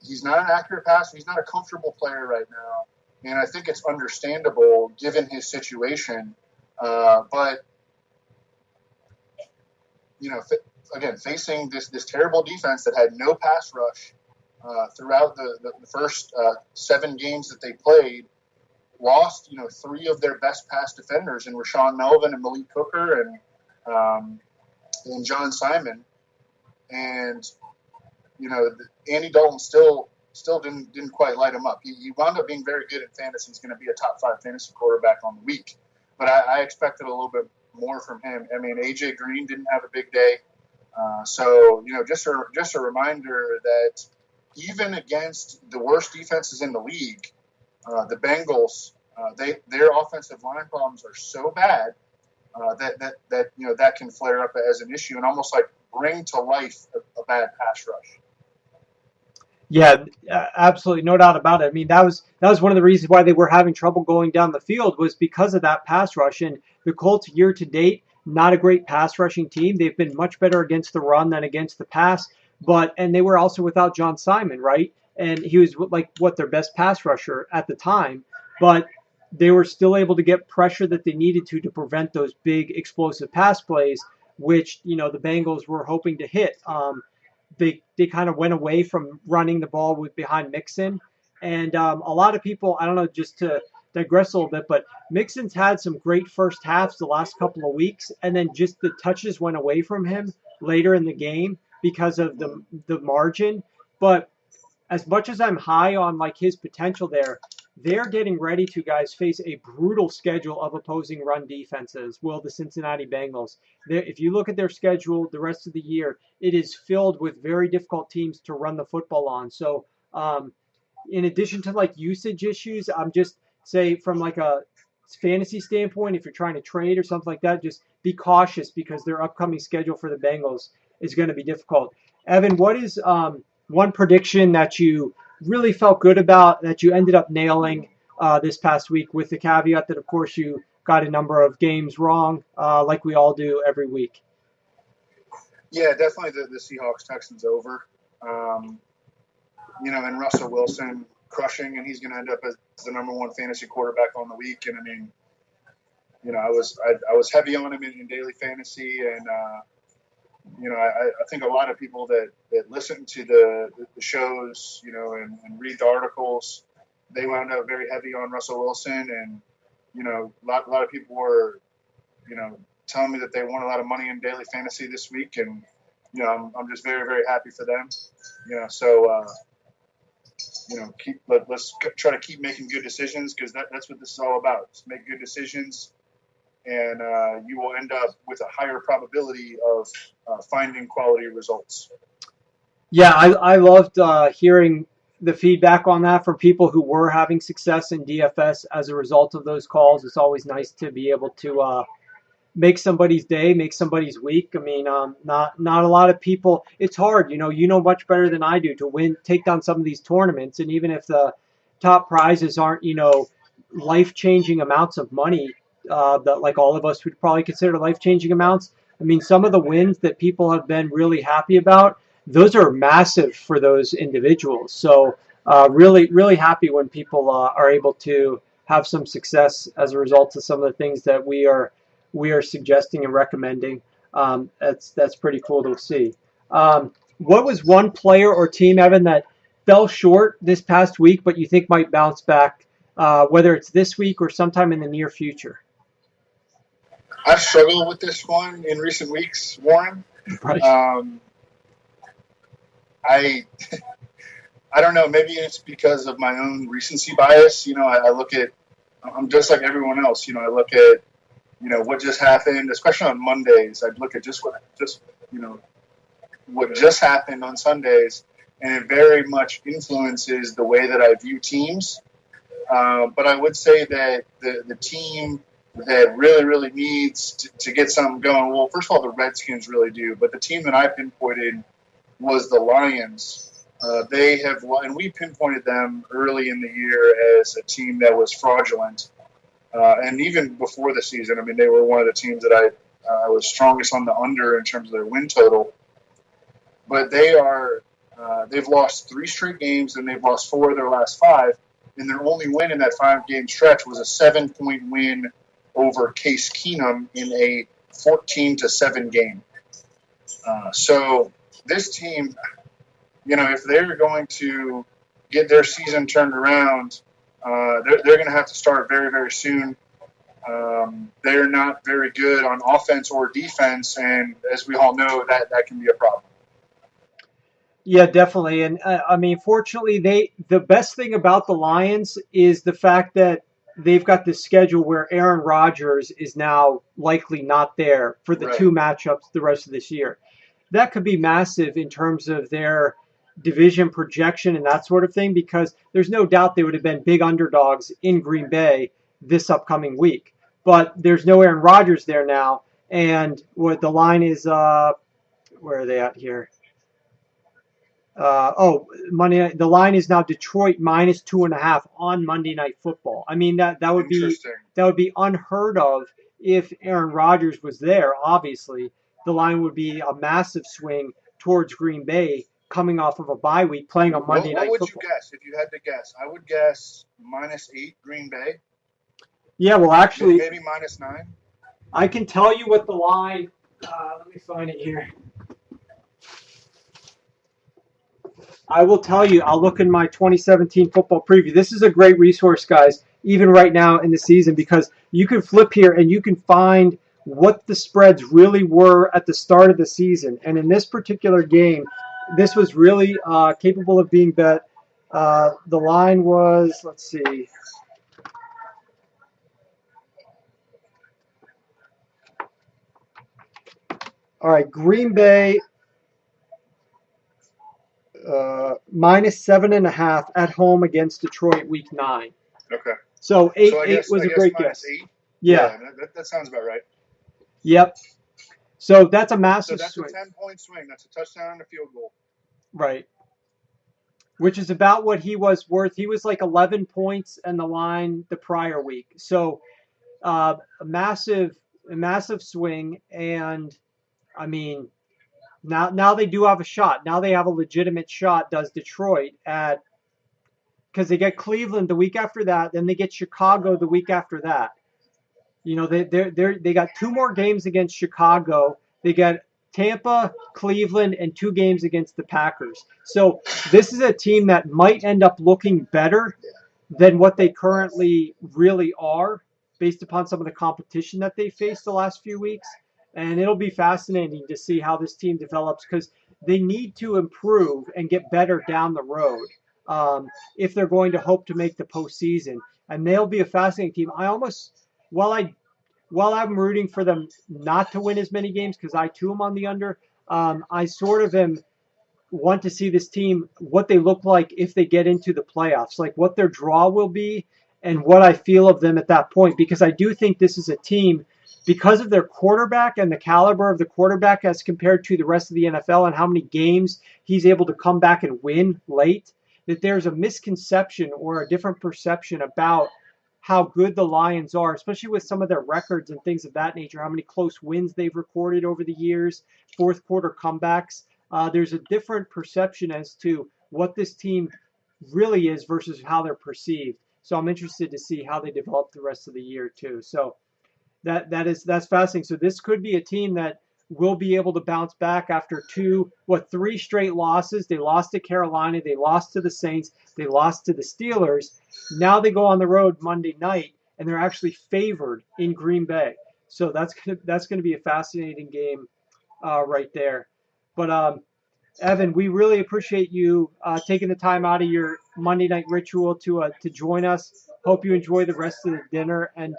D: he's not an accurate passer. He's not a comfortable player right now, and I think it's understandable given his situation. But again, facing this terrible defense that had no pass rush throughout the first 7 games that they played, lost 3 of their best pass defenders in Rashawn Melvin and Malik Hooker and John Simon, and Andy Dalton still didn't quite light him up. He wound up being very good in fantasy. He's going to be a top 5 fantasy quarterback on the week, but I expected a little bit more from him. I mean, AJ Green didn't have a big day, so just a reminder that even against the worst defenses in the league, the Bengals, their offensive line problems are so bad that can flare up as an issue and almost like bring to life a bad pass rush.
A: Yeah, absolutely, no doubt about it. I mean, that was one of the reasons why they were having trouble going down the field, was because of that pass rush. And the Colts, year to date, not a great pass rushing team. They've been much better against the run than against the pass. And they were also without John Simon, right? And he was their best pass rusher at the time. But they were still able to get pressure that they needed to prevent those big explosive pass plays, which the Bengals were hoping to hit. They kind of went away from running the ball behind Mixon. And a lot of people, I don't know, just to digress a little bit, but Mixon's had some great first halves the last couple of weeks, and then just the touches went away from him later in the game because of the margin. But as much as I'm high on his potential there, they're getting ready to, guys, face a brutal schedule of opposing run defenses. Will the Cincinnati Bengals? If you look at their schedule the rest of the year, it is filled with very difficult teams to run the football on. So in addition to usage issues, I'm just say from a fantasy standpoint, if you're trying to trade or something like that, just be cautious because their upcoming schedule for the Bengals is going to be difficult. Evan, what is one prediction that you really felt good about that you ended up nailing this past week, with the caveat that, of course, you got a number of games wrong, like we all do every week?
D: Yeah, definitely the Seahawks-Texans over. And Russell Wilson crushing, and he's going to end up as the number 1 fantasy quarterback on the week. And I mean, I was heavy on him in daily fantasy, and I think a lot of people that listen to the shows, and read the articles, they wound up very heavy on Russell Wilson, and a lot of people were, telling me that they won a lot of money in daily fantasy this week, and I'm just very, very happy for them. Let's try to keep making good decisions, because that's what this is all about. Just make good decisions, and you will end up with a higher probability of finding quality results.
A: Yeah, I loved hearing the feedback on that from people who were having success in DFS as a result of those calls. It's always nice to be able to make somebody's day, make somebody's week. I mean, not a lot of people. It's hard, you know much better than I do, to take down some of these tournaments. And even if the top prizes aren't, life-changing amounts of money that all of us would probably consider life-changing amounts. I mean, some of the wins that people have been really happy about, those are massive for those individuals. So really, really happy when people are able to have some success as a result of some of the things that we are suggesting and recommending. That's pretty cool to see. What was one player or team, Evan, that fell short this past week, but you think might bounce back, whether it's this week or sometime in the near future?
D: I've struggled with this one in recent weeks, Warren.
A: Right.
D: I don't know. Maybe it's because of my own recency bias. I look at, I'm just like everyone else. I look at, what just happened, especially on Mondays. I'd look at what just happened on Sundays, and it very much influences the way that I view teams. But I would say that the team that really, really needs to get something going, well, first of all, the Redskins really do, but the team that I pinpointed was the Lions. They have, and we pinpointed them early in the year as a team that was fraudulent. And even before the season, I mean, they were one of the teams that I was strongest on the under in terms of their win total. But they've lost 3 straight games, and they've lost 4 of their last 5. And their only win in that 5-game stretch was a 7-point win over Case Keenum in a 14-7 game. So this team, if they're going to get their season turned around, they're going to have to start very, very soon. They're not very good on offense or defense, and as we all know, that can be a problem.
A: Yeah, definitely. And I mean, fortunately, the best thing about the Lions is the fact that they've got this schedule where Aaron Rodgers is now likely not there for the 2 matchups the rest of this year. That could be massive in terms of their division projection and that sort of thing, because there's no doubt they would have been big underdogs in Green Bay this upcoming week. But there's no Aaron Rodgers there now. And what the line is, where are they at here? Monday night. The line is now Detroit -2.5 on Monday Night Football. I mean that would be unheard of if Aaron Rodgers was there. Obviously, the line would be a massive swing towards Green Bay coming off of a bye week, playing on Monday Night Football.
D: What would you guess if you had to guess? I would guess -8 Green Bay.
A: Yeah, well, actually,
D: maybe -9.
A: I can tell you what the line. Let me find it here. I will tell you, I'll look in my 2017 football preview. This is a great resource, guys, even right now in the season, because you can flip here and you can find what the spreads really were at the start of the season. And in this particular game, this was really capable of being bet. The line was, let's see. All right, Green Bay -7.5 at home against Detroit week 9.
D: Okay.
A: So 8 was a great guess.
D: 8?
A: Yeah.
D: That sounds about right.
A: Yep. So that's a massive swing.
D: So that's a 10-point swing. That's a touchdown and a field goal.
A: Right. Which is about what he was worth. He was like 11 points in the line the prior week. So a massive swing. And, I mean, now they do have a shot. Now they have a legitimate shot, does Detroit, because they get Cleveland the week after that. Then they get Chicago the week after that. They got 2 more games against Chicago. They got Tampa, Cleveland, and 2 games against the Packers. So this is a team that might end up looking better than what they currently really are, based upon some of the competition that they faced the last few weeks. And it'll be fascinating to see how this team develops, because they need to improve and get better down the road if they're going to hope to make the postseason. And they'll be a fascinating team. While I'm rooting for them not to win as many games, because I too am on the under, I sort of want to see this team, what they look like if they get into the playoffs, like what their draw will be and what I feel of them at that point. Because I do think this is a team, because of their quarterback and the caliber of the quarterback as compared to the rest of the NFL and how many games he's able to come back and win late, that there's a misconception or a different perception about how good the Lions are, especially with some of their records and things of that nature, how many close wins they've recorded over the years, fourth quarter comebacks. There's a different perception as to what this team really is versus how they're perceived. So I'm interested to see how they develop the rest of the year too. So that's fascinating. So this could be a team that will be able to bounce back after 3 straight losses. They lost to Carolina, they lost to the Saints, they lost to the Steelers. Now they go on the road Monday night, and they're actually favored in Green Bay. So that's gonna be a fascinating game right there. But Evan, we really appreciate you taking the time out of your Monday night ritual to join us. Hope you enjoy the rest of the dinner, and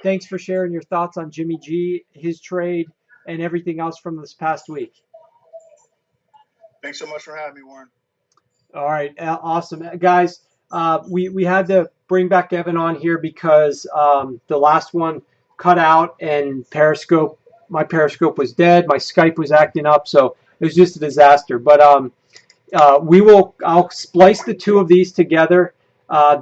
A: thanks for sharing your thoughts on Jimmy G, his trade, and everything else from this past week.
D: Thanks so much for having me, Warren.
A: All right, awesome. Guys, we had to bring back Evan on here because the last one cut out and my Periscope was dead. My Skype was acting up, so it was just a disaster. But I'll splice the 2 of these together.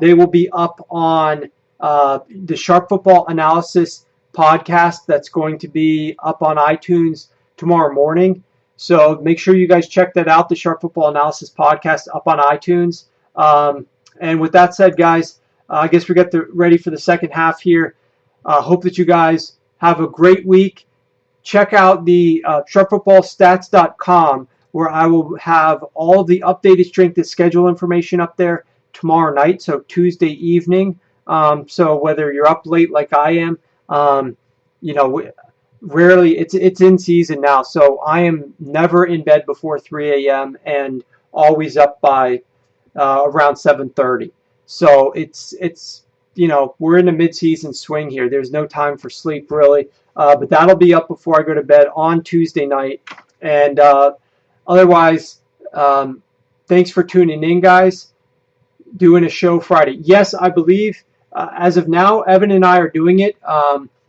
A: They will be up on the Sharp Football Analysis podcast that's going to be up on iTunes tomorrow morning. So make sure you guys check that out, the Sharp Football Analysis podcast up on iTunes. And with that said, guys, I guess we get ready for the second half here. Hope that you guys have a great week. Check out the sharpfootballstats.com, where I will have all the updated strength and schedule information up there tomorrow night, so Tuesday evening. So whether you're up late like I am, rarely it's in season now, so I am never in bed before 3 a.m. and always up by around 7:30. So it's we're in a mid-season swing here. There's no time for sleep really, but that'll be up before I go to bed on Tuesday night. And otherwise, thanks for tuning in, guys. Doing a show Friday. Yes, I believe as of now, Evan and I are doing it.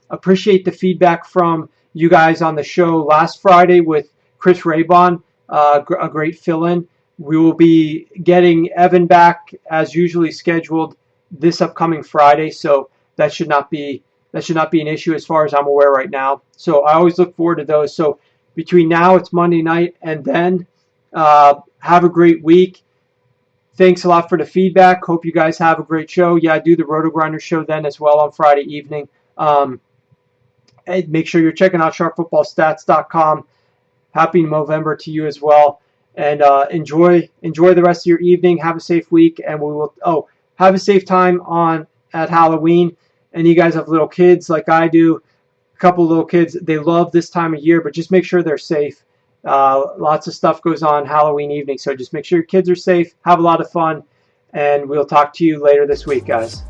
A: Appreciate the feedback from you guys on the show last Friday with Chris Raybon, a great fill-in. We will be getting Evan back as usually scheduled this upcoming Friday, so that should not be an issue as far as I'm aware right now. So I always look forward to those. So between now, it's Monday night, and then have a great week. Thanks a lot for the feedback. Hope you guys have a great show. Yeah, I do the Roto Grinder show then as well on Friday evening. And make sure you're checking out sharpfootballstats.com. Happy November to you as well. And enjoy the rest of your evening. Have a safe week, and we will have a safe time at Halloween. And you guys have little kids like I do, a couple of little kids. They love this time of year, but just make sure they're safe. Lots of stuff goes on Halloween evening, so just make sure your kids are safe. Have a lot of fun, and we'll talk to you later this week, guys.